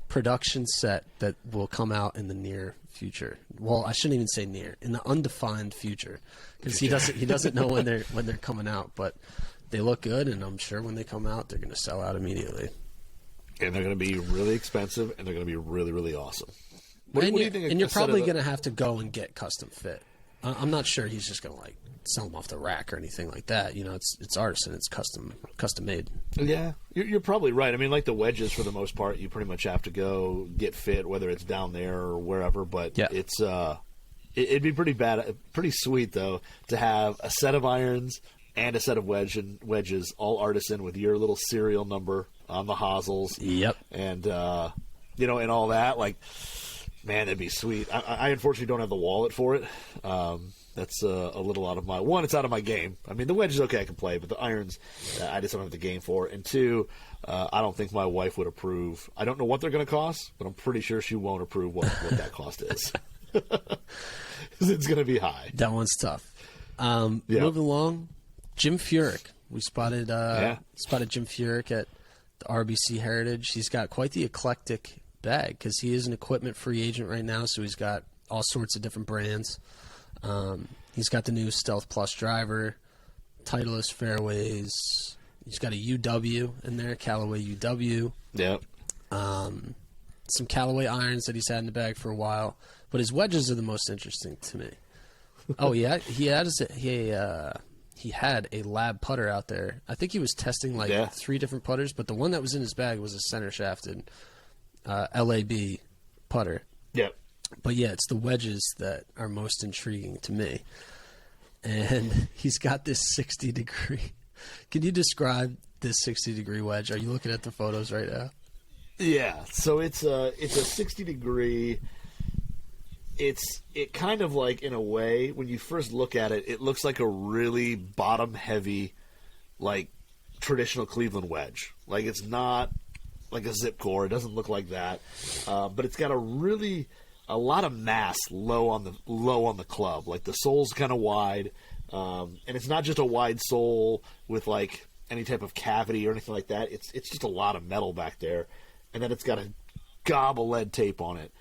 production set that will come out in the near future. Well, I shouldn't even say near, in the undefined future, because he doesn't know when they're coming out, but they look good, and I'm sure when they come out, they're going to sell out immediately. And they're going to be really expensive, and they're going to be really, really awesome. What do you think? And you're probably going to have to go and get custom fit. I'm not sure he's just going to, like, sell them off the rack or anything like that. It's Artisan. It's custom made. Yeah, you're probably right. I mean, like the wedges, for the most part, you pretty much have to go get fit, whether it's down there or wherever. But it'd be pretty sweet, though, to have a set of irons and a set of wedges, all artisan with your little serial number on the hosels. Yep. And, and all that. Like, man, that'd be sweet. I unfortunately don't have the wallet for it. That's a little out of my... One, it's out of my game. I mean, the wedge is okay, I can play, but the irons, I just don't have the game for. And two, I don't think my wife would approve. I don't know what they're going to cost, but I'm pretty sure she won't approve what that cost is. It's going to be high. That one's tough. Moving along, Jim Furyk. We spotted Jim Furyk at the RBC Heritage. He's got quite the eclectic bag because he is an equipment free agent right now, so he's got all sorts of different brands. He's got the new Stealth Plus driver, Titleist fairways. He's got a UW in there, Callaway UW. Yep. Some Callaway irons that he's had in the bag for a while, but his wedges are the most interesting to me. Oh yeah, he had a lab putter out there. I think he was testing 3 different putters, but the one that was in his bag was a center shafted LAB putter. Yep. But yeah, it's the wedges that are most intriguing to me. And he's got this 60-degree. Can you describe this 60-degree wedge? Are you looking at the photos right now? Yeah. So it's a 60-degree. It kind of like, in a way, when you first look at it, it looks like a really bottom-heavy, like, traditional Cleveland wedge. Like, it's not like a zip core. It doesn't look like that. But it's got a lot of mass low on the club. Like, the sole's kind of wide, and it's not just a wide sole with like any type of cavity or anything like that. It's just a lot of metal back there, and then it's got a gob of lead tape on it.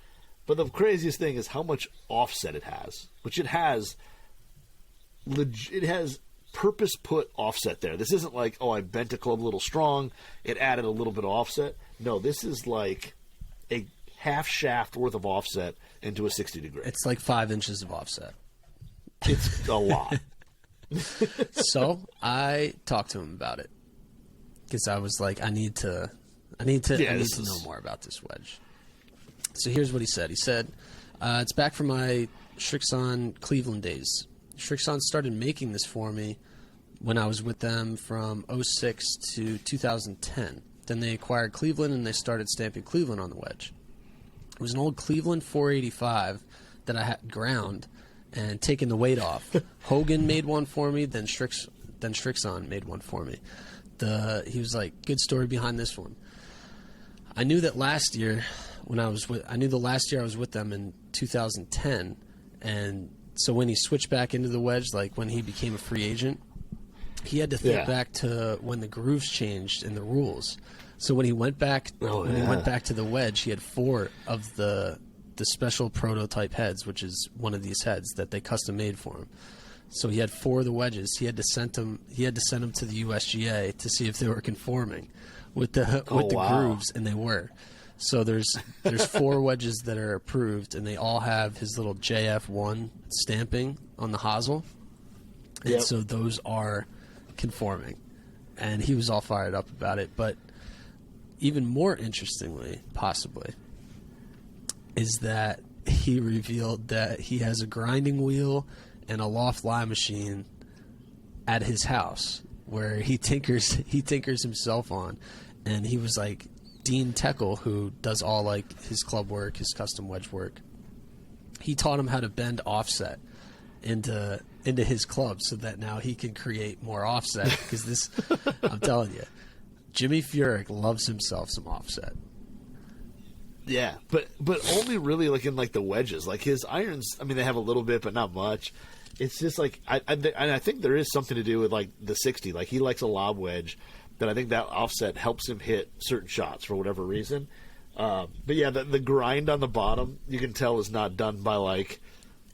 But the craziest thing is how much offset it has, which it has. It has purpose-put offset there. This isn't like, I bent a club a little strong, it added a little bit of offset. No, this is like a half shaft worth of offset into a 60-degree. It's like 5 inches of offset. It's a lot. So I talked to him about it because I was like, I need to know more about this wedge. So here's what he said. He said, it's back from my Srixon Cleveland days. Srixon started making this for me when I was with them from 06 to 2010. Then they acquired Cleveland, and they started stamping Cleveland on the wedge. It was an old Cleveland 485 that I had ground and taken the weight off. Hogan made one for me, then Srixon made one for me. He was like, good story behind this one. I knew that last year I knew the last year I was with them in 2010, and so when he switched back into the wedge, like when he became a free agent, he had to think back to when the grooves changed in the rules. So when he went back, he went back to the wedge, he had 4 of the special prototype heads, which is one of these heads that they custom made for him. So he had 4 of the wedges. He had to send them to the USGA to see if they were conforming with the grooves, and they were. So there's 4 wedges that are approved, and they all have his little JF1 stamping on the hosel. And so those are conforming. And he was all fired up about it. But even more interestingly, possibly, is that he revealed that he has a grinding wheel and a loft lie machine at his house where he tinkers himself on. And he was like, Dean Teckle, who does all like his club work, his custom wedge work, he taught him how to bend offset into his club so that now he can create more offset. Because this, I'm telling you, Jimmy Furyk loves himself some offset. Yeah, but only really like in like the wedges. Like his irons, I mean, they have a little bit, but not much. It's just like I think there is something to do with like the 60. Like he likes a lob wedge. That I think that offset helps him hit certain shots for whatever reason. But yeah, the grind on the bottom, you can tell is not done by like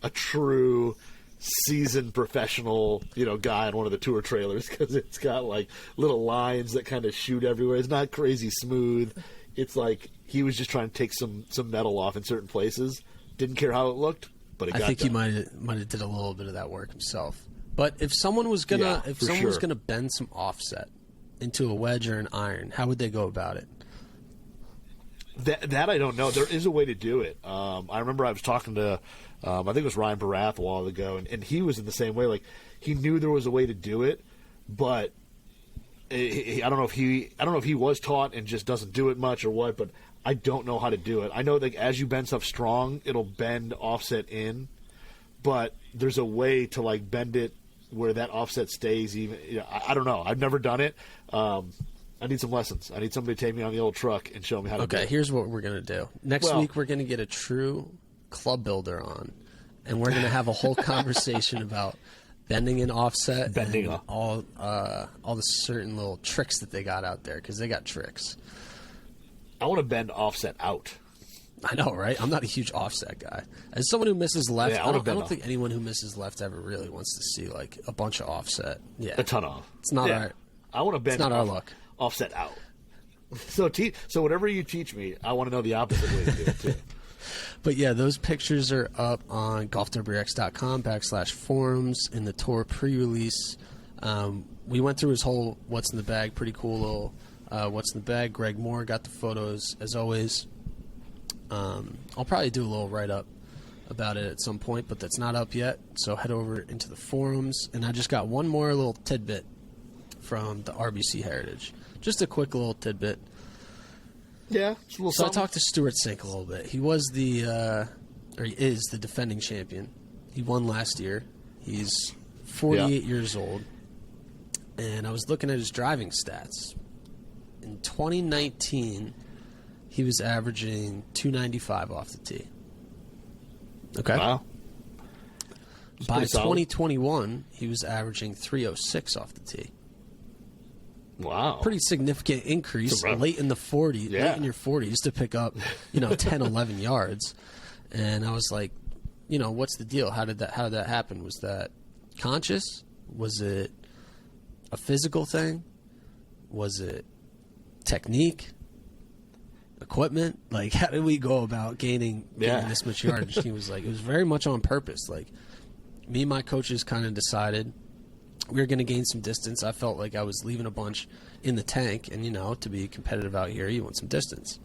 a true seasoned professional, guy on one of the tour trailers, because it's got like little lines that kind of shoot everywhere. It's not crazy smooth. It's like he was just trying to take some metal off in certain places. Didn't care how it looked, but it got think done. He might have did a little bit of that work himself. But if someone was gonna was gonna bend some offset into a wedge or an iron, how would they go about it? That I don't know. There is a way to do it. I remember I was talking to, I think it was Ryan Barath a while ago, and he was in the same way. Like, he knew there was a way to do it, but I don't know if he was taught and just doesn't do it much or what, but I don't know how to do it. I know that as you bend stuff strong, it'll bend offset in, but there's a way to like bend it where that offset stays even. I don't know. I've never done it. I need some lessons. I need somebody to take me on the old truck and show me how to do it. Okay, here's what we're going to do. Next week, we're going to get a true club builder on, and we're going to have a whole conversation about bending and offset and all the certain little tricks that they got out there, because they got tricks. I want to bend offset out. I know, right? I'm not a huge offset guy. As someone who misses left, I don't think anyone who misses left ever really wants to see like a bunch of offset. Yeah, a ton of. It's not our. I want to bend. It's not our luck. Offset out. So whatever you teach me, I want to know the opposite way to do it too. But yeah, those pictures are up on golfwx.com/forums in the tour pre-release. We went through his whole what's in the bag, pretty cool little what's in the bag. Greg Moore got the photos as always. I'll probably do a little write-up about it at some point, but that's not up yet. So head over into the forums. And I just got one more little tidbit from the RBC Heritage. Just a quick little tidbit. Yeah. So I talked to Stuart Sink a little bit. He was he is the defending champion. He won last year. He's 48 years old. And I was looking at his driving stats. In 2019, he was averaging 295 off the tee. Okay. Wow. By 2021, he was averaging 306 off the tee. Wow. Pretty significant increase late in the 40s, late in your 40s to pick up, 10, 11 yards. And I was like, what's the deal? How did that happen? Was that conscious? Was it a physical thing? Was it technique? Equipment? Like, how did we go about gaining this much yardage? He was like, it was very much on purpose. Like, me and my coaches kind of decided we were going to gain some distance. I felt like I was leaving a bunch in the tank, and to be competitive out here, you want some distance.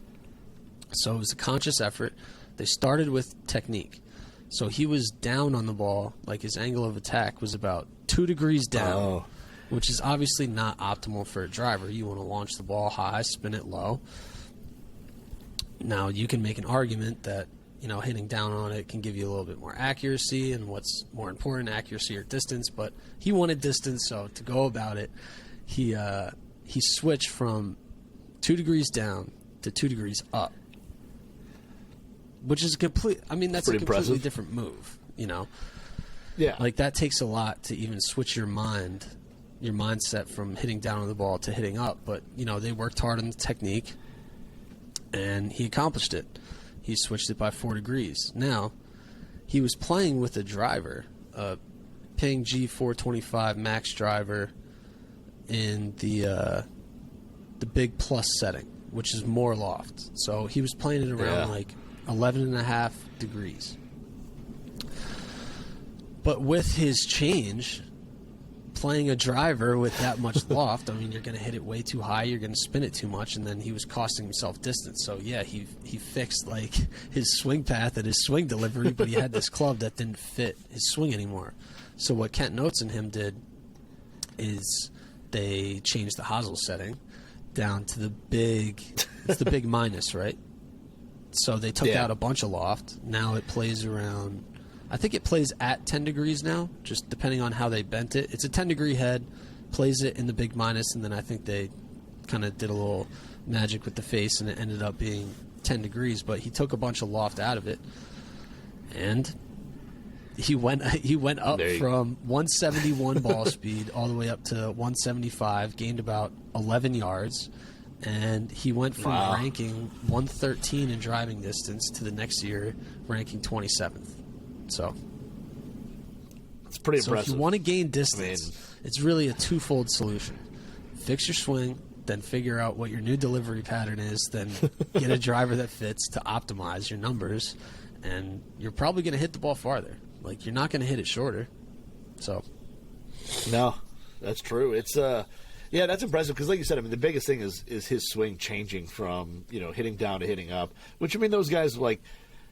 So it was a conscious effort. They started with technique. So he was down on the ball, like his angle of attack was about 2 degrees down, which is obviously not optimal for a driver. You want to launch the ball high, spin it low. Now, you can make an argument that, hitting down on it can give you a little bit more accuracy, and what's more important, accuracy or distance. But he wanted distance, so to go about it, he switched from 2 degrees down to 2 degrees up, which is that's a completely impressive. different move, Yeah. Like, that takes a lot to even switch your mindset from hitting down on the ball to hitting up. But, they worked hard on the technique, and he accomplished it. He switched it by 4 degrees. Now, he was playing with a driver, a Ping G425 Max driver in the big plus setting, which is more loft. So he was playing it around like 11.5 degrees. But with his change, playing a driver with that much loft, you're going to hit it way too high, you're going to spin it too much, and then he was costing himself distance. So, he fixed, like, his swing path and his swing delivery, but he had this club that didn't fit his swing anymore. So what Kent Notes and him did is they changed the hosel setting down to the big minus, right? So they took out a bunch of loft. Now it plays around... I think it plays at 10 degrees now, just depending on how they bent it. It's a 10-degree head, plays it in the big minus, and then I think they kind of did a little magic with the face, and it ended up being 10 degrees. But he took a bunch of loft out of it, and he went up from 171 ball speed all the way up to 175, gained about 11 yards, and he went from ranking 113 in driving distance to the next year ranking 27th. So it's pretty impressive. If you want to gain distance, it's really a twofold solution. Fix your swing, then figure out what your new delivery pattern is, then get a driver that fits to optimize your numbers, and you're probably going to hit the ball farther. Like, you're not going to hit it shorter. So no, that's true. It's that's impressive because, like you said, the biggest thing is his swing changing from hitting down to hitting up, which those guys, like,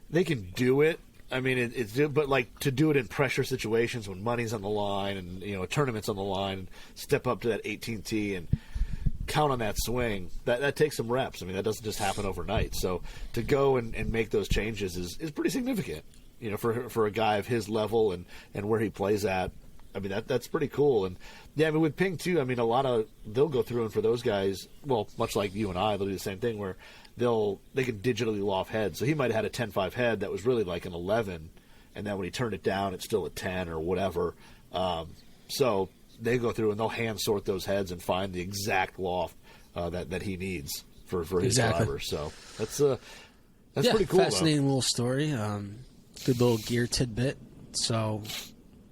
they can do it. I mean, but like to do it in pressure situations when money's on the line and a tournament's on the line, and step up to that 18th tee and count on that swing. That takes some reps. I mean, that doesn't just happen overnight. So to go and make those changes is pretty significant. For a guy of his level and where he plays at. I mean, that's pretty cool. And yeah, I mean, with Ping too, I mean, they'll go through, and for those guys, well, much like you and I, they'll do the same thing where they can digitally loft heads. So he might have had a 10-5 head that was really like an 11, and then when he turned it down, it's still a 10 or whatever. So they go through and they'll hand sort those heads and find the exact loft that he needs for his driver. So that's pretty cool. Fascinating little story. Good little gear tidbit. So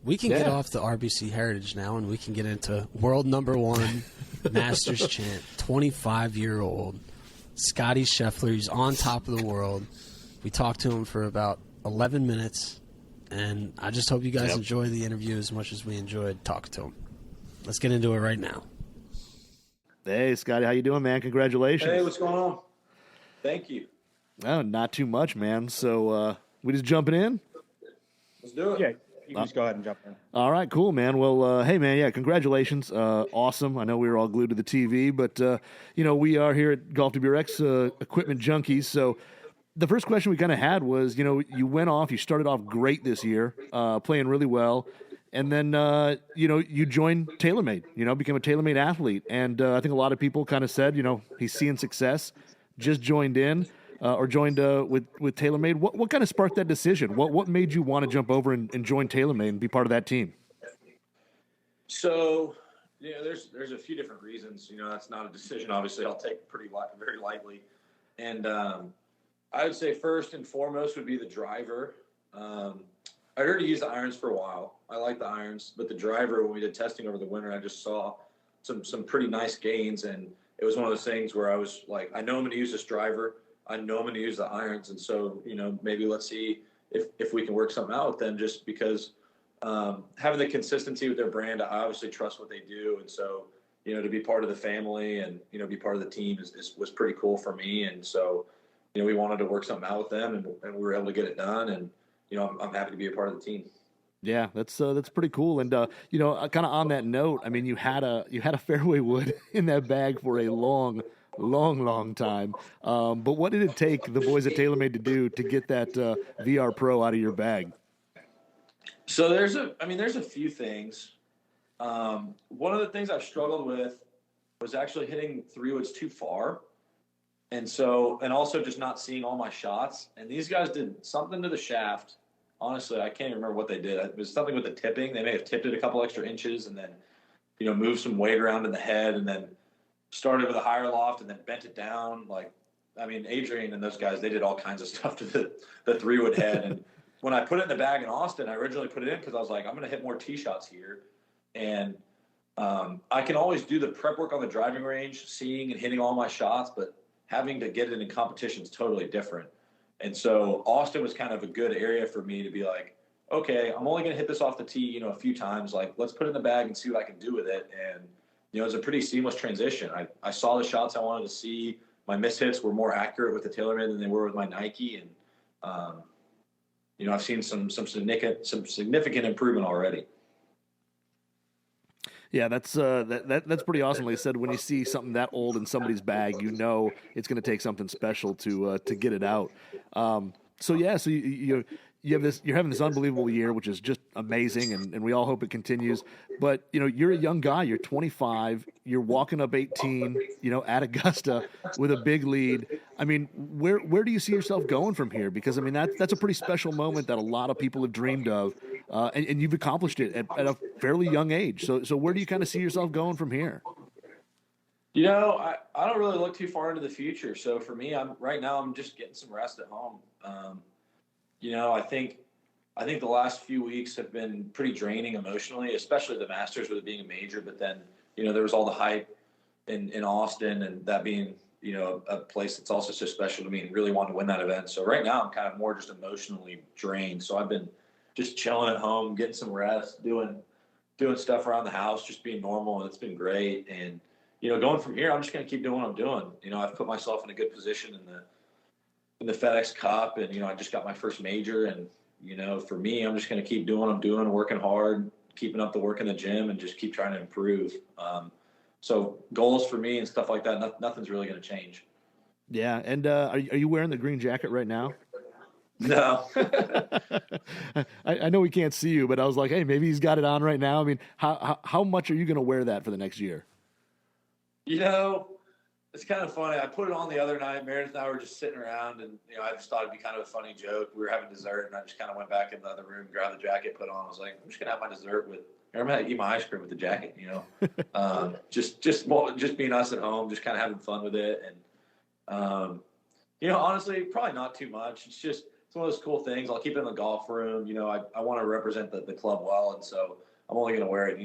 we can get off the RBC Heritage now, and we can get into world number one Masters champ, 25-year-old Scottie Scheffler. He's on top of the world. We talked to him for about 11 minutes, and I just hope you guys enjoy the interview as much as we enjoyed talking to him. Let's get into it right now. Hey, Scottie, how you doing, man? Congratulations. Hey, what's going on? Thank you. Oh, not too much, man. So we just jumping in? Let's do it. Yeah, you can just go ahead and jump in. All right, cool, man. Well, hey, man, yeah, congratulations. Awesome. I know we were all glued to the TV, but, we are here at Golf WRX Equipment Junkies. So the first question we kind of had was, you started off great this year, playing really well. And then, you joined TaylorMade, became a TaylorMade athlete. And I think a lot of people kind of said, he's seeing success, just joined in. Or joined with TaylorMade. What kind of sparked that decision? What made you want to jump over and join TaylorMade and be part of that team? So, there's a few different reasons. That's not a decision. Obviously, I'll take very lightly. And I would say first and foremost would be the driver. I already used the irons for a while. I like the irons, but the driver, when we did testing over the winter, I just saw some pretty nice gains, and it was one of those things where I was like, I know I'm going to use this driver. I know I'm going to use the irons. And so, maybe let's see if we can work something out with them, just because having the consistency with their brand, I obviously trust what they do. And so, to be part of the family and, be part of the team was pretty cool for me. And so, we wanted to work something out with them, and we were able to get it done. And, I'm happy to be a part of the team. Yeah, that's pretty cool. And kind of on that note, I mean, you had a fairway wood in that bag for a long time. But what did it take the boys at TaylorMade to do to get that VR Pro out of your bag? So there's a few things. One of the things I've struggled with was actually hitting 3-woods too far. And also just not seeing all my shots. And these guys did something to the shaft. Honestly, I can't even remember what they did. It was something with the tipping. They may have tipped it a couple extra inches and then, moved some weight around in the head and then started with a higher loft and then bent it down. Adrian and those guys, they did all kinds of stuff to the 3-wood head. And when I put it in the bag in Austin, I originally put it in because I was like, I'm going to hit more tee shots here. And I can always do the prep work on the driving range, seeing and hitting all my shots, but having to get it in competition is totally different. And so Austin was kind of a good area for me to be like, okay, I'm only going to hit this off the tee, a few times. Like, let's put it in the bag and see what I can do with it. And, it was a pretty seamless transition. I saw the shots I wanted to see. My mishits were more accurate with the TaylorMade than they were with my Nike. And, I've seen some significant improvement already. Yeah, that's pretty awesome. Like I said, when you see something that old in somebody's bag, it's going to take something special to get it out. So you you're having this unbelievable year, which is just amazing, and we all hope it continues. But you're a young guy. You're 25. You're walking up 18. At Augusta with a big lead. I mean, where do you see yourself going from here? Because that's a pretty special moment that a lot of people have dreamed of, and you've accomplished it at a fairly young age. So where do you kind of see yourself going from here? I don't really look too far into the future. So for me, I'm just getting some rest at home. I think the last few weeks have been pretty draining emotionally, especially the Masters with it being a major. But then, there was all the hype in Austin, and that being, a place that's also so special to me and really wanted to win that event. So right now I'm kind of more just emotionally drained. So I've been just chilling at home, getting some rest, doing stuff around the house, just being normal. And it's been great. And, going from here, I'm just going to keep doing what I'm doing. I've put myself in a good position in the FedEx Cup, and I just got my first major, and for me, I'm just going to keep doing what I'm doing, working hard, keeping up the work in the gym, and just keep trying to improve. So goals for me and stuff like that, nothing's really going to change. Yeah. And are you wearing the green jacket right now? No. I know we can't see you, but I was like, hey, maybe he's got it on right now. I mean, how much are you going to wear that for the next year? It's kind of funny. I put it on the other night. Meredith and I were just sitting around, and I just thought it'd be kind of a funny joke. We were having dessert, and I just kind of went back in the other room, grabbed the jacket, put on. I was like, I'm just gonna have my dessert I'm gonna eat my ice cream with the jacket. Just being us at home, just kind of having fun with it, and honestly, probably not too much. It's one of those cool things. I'll keep it in the golf room. I want to represent the club well, and so I'm only gonna wear it,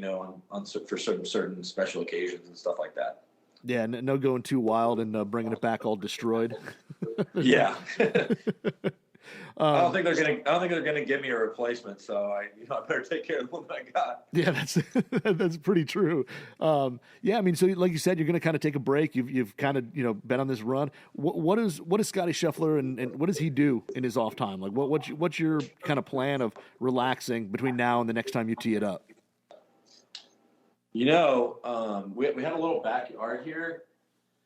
for certain special occasions and stuff like that. Yeah, no going too wild and bringing it back all destroyed. Yeah. I don't think they're gonna give me a replacement, so I better take care of the one that I got. Yeah, that's pretty true. Yeah, I mean, so like you said, you're gonna kind of take a break. You've kind of been on this run. What is Scottie Scheffler and what does he do in his off time? Like what's your kind of plan of relaxing between now and the next time you tee it up? We have a little backyard here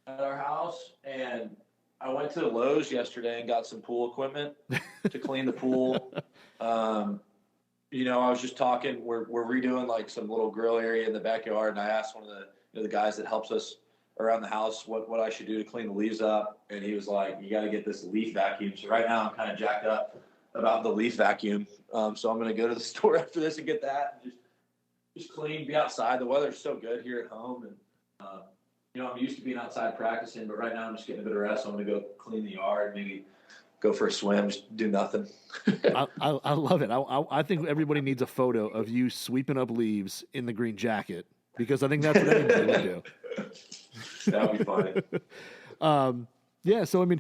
at our house, and I went to Lowe's yesterday and got some pool equipment to clean the pool. I was just talking. We're redoing like some little grill area in the backyard, and I asked one of the guys that helps us around the house what I should do to clean the leaves up, and he was like, "You got to get this leaf vacuum." So right now I'm kind of jacked up about the leaf vacuum. So I'm going to go to the store after this and get that. And just clean, be outside. The weather's so good here at home, and I'm used to being outside practicing, but right now I'm just getting a bit of rest. So I'm gonna go clean the yard, maybe go for a swim, just do nothing. I love it. I think everybody needs a photo of you sweeping up leaves in the green jacket, because I think that's what anybody would do. That would be funny. Yeah, so I mean,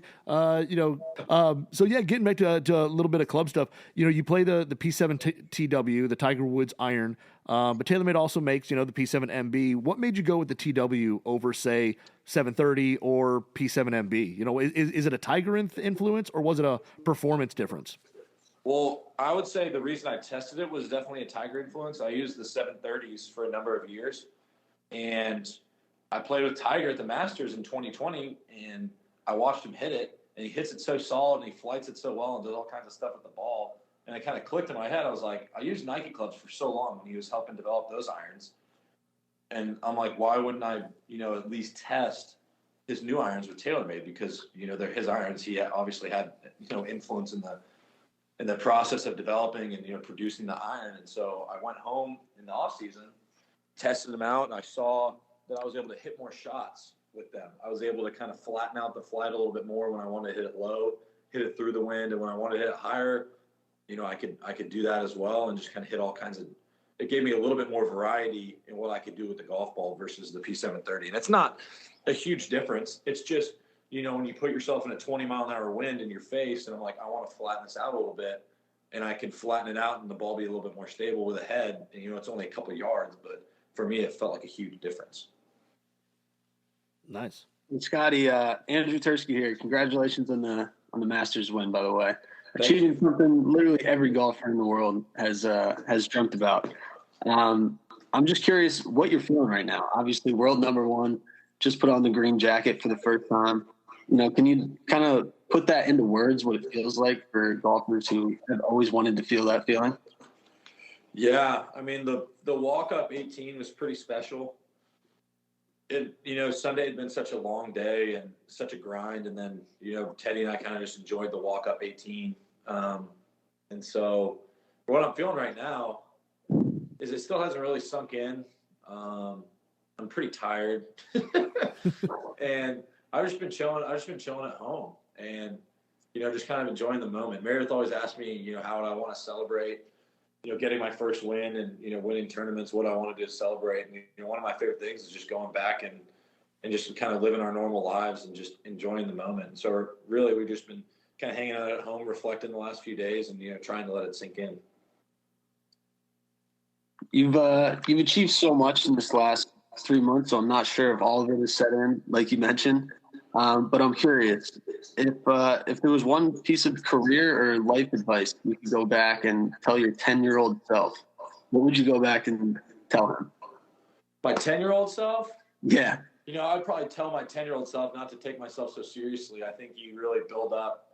getting back to a little bit of club stuff. You play the P7 TW, the Tiger Woods iron, but TaylorMade also makes the P7 MB. What made you go with the TW over, say, 730 or P7 MB? Is it a Tiger influence, or was it a performance difference? Well, I would say the reason I tested it was definitely a Tiger influence. I used the 730s for a number of years, and I played with Tiger at the Masters in 2020, and I watched him hit it, and he hits it so solid, and he flights it so well, and does all kinds of stuff with the ball. And it kind of clicked in my head. I was like, I used Nike clubs for so long when he was helping develop those irons, and I'm like, why wouldn't I, at least test his new irons with TaylorMade? Because they're his irons. He obviously had influence in the process of developing and producing the iron. And so I went home in the off season, tested them out, and I saw that I was able to hit more shots with them. I was able to kind of flatten out the flight a little bit more when I wanted to hit it low, hit it through the wind, and when I wanted to hit it higher, I could do that as well, and just kind of hit all kinds of. It gave me a little bit more variety in what I could do with the golf ball versus the P730, and it's not a huge difference. It's just when you put yourself in a 20-mile-an-hour wind in your face, and I'm like, I want to flatten this out a little bit, and I can flatten it out, and the ball be a little bit more stable with a head, and it's only a couple of yards, but for me, it felt like a huge difference. Nice. And Scotty, Andrew Tursky here. Congratulations on the Masters win, by the way. Achieving something literally every golfer in the world has dreamt about. I'm just curious what you're feeling right now. Obviously, world number one, just put on the green jacket for the first time. Can you kind of put that into words, what it feels like for golfers who have always wanted to feel that feeling? Yeah, I mean, the walk-up 18 was pretty special. Sunday had been such a long day and such a grind, and then Teddy and I kind of just enjoyed the walk up 18, and so what I'm feeling right now is it still hasn't really sunk in. I'm pretty tired, and I've just been chilling at home, and just kind of enjoying the moment. Meredith always asks me how would I want to celebrate getting my first win and winning tournaments, what I want to do to celebrate. And one of my favorite things is just going back and just kind of living our normal lives and just enjoying the moment. And so really we've just been kind of hanging out at home, reflecting the last few days and trying to let it sink in. You've achieved so much in this last 3 months, so I'm not sure if all of it is set in, like you mentioned. But I'm curious if there was one piece of career or life advice you could go back and tell your 10-year-old self, what would you go back and tell him? My 10-year-old self? Yeah. I'd probably tell my 10-year-old self not to take myself so seriously. I think you really build up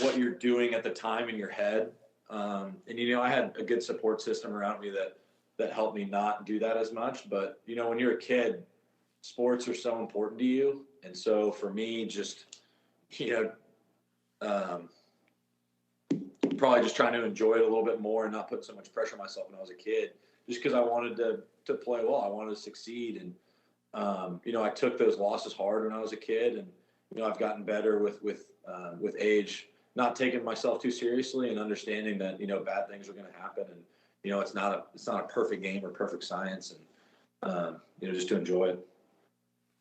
what you're doing at the time in your head. I had a good support system around me that helped me not do that as much. But, when you're a kid, sports are so important to you. And so for me, just, probably just trying to enjoy it a little bit more and not put so much pressure on myself when I was a kid, just because I wanted to play well. I wanted to succeed. And, I took those losses hard when I was a kid, and, I've gotten better with age, not taking myself too seriously and understanding that, bad things are going to happen. And, it's not a perfect game or perfect science, and, just to enjoy it.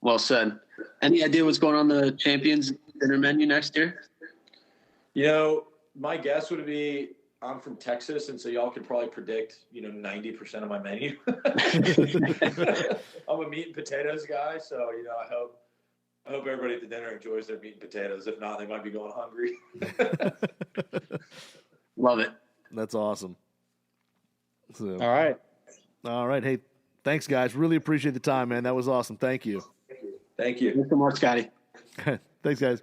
Well said. Any idea what's going on the Champions dinner menu next year? My guess would be I'm from Texas, and so y'all could probably predict, 90% of my menu. I'm a meat and potatoes guy, so, I hope everybody at the dinner enjoys their meat and potatoes. If not, they might be going hungry. Love it. That's awesome. So, All right. Hey, thanks, guys. Really appreciate the time, man. That was awesome. Thank you. Thank you. Thanks so much, Scotty. Thanks, guys.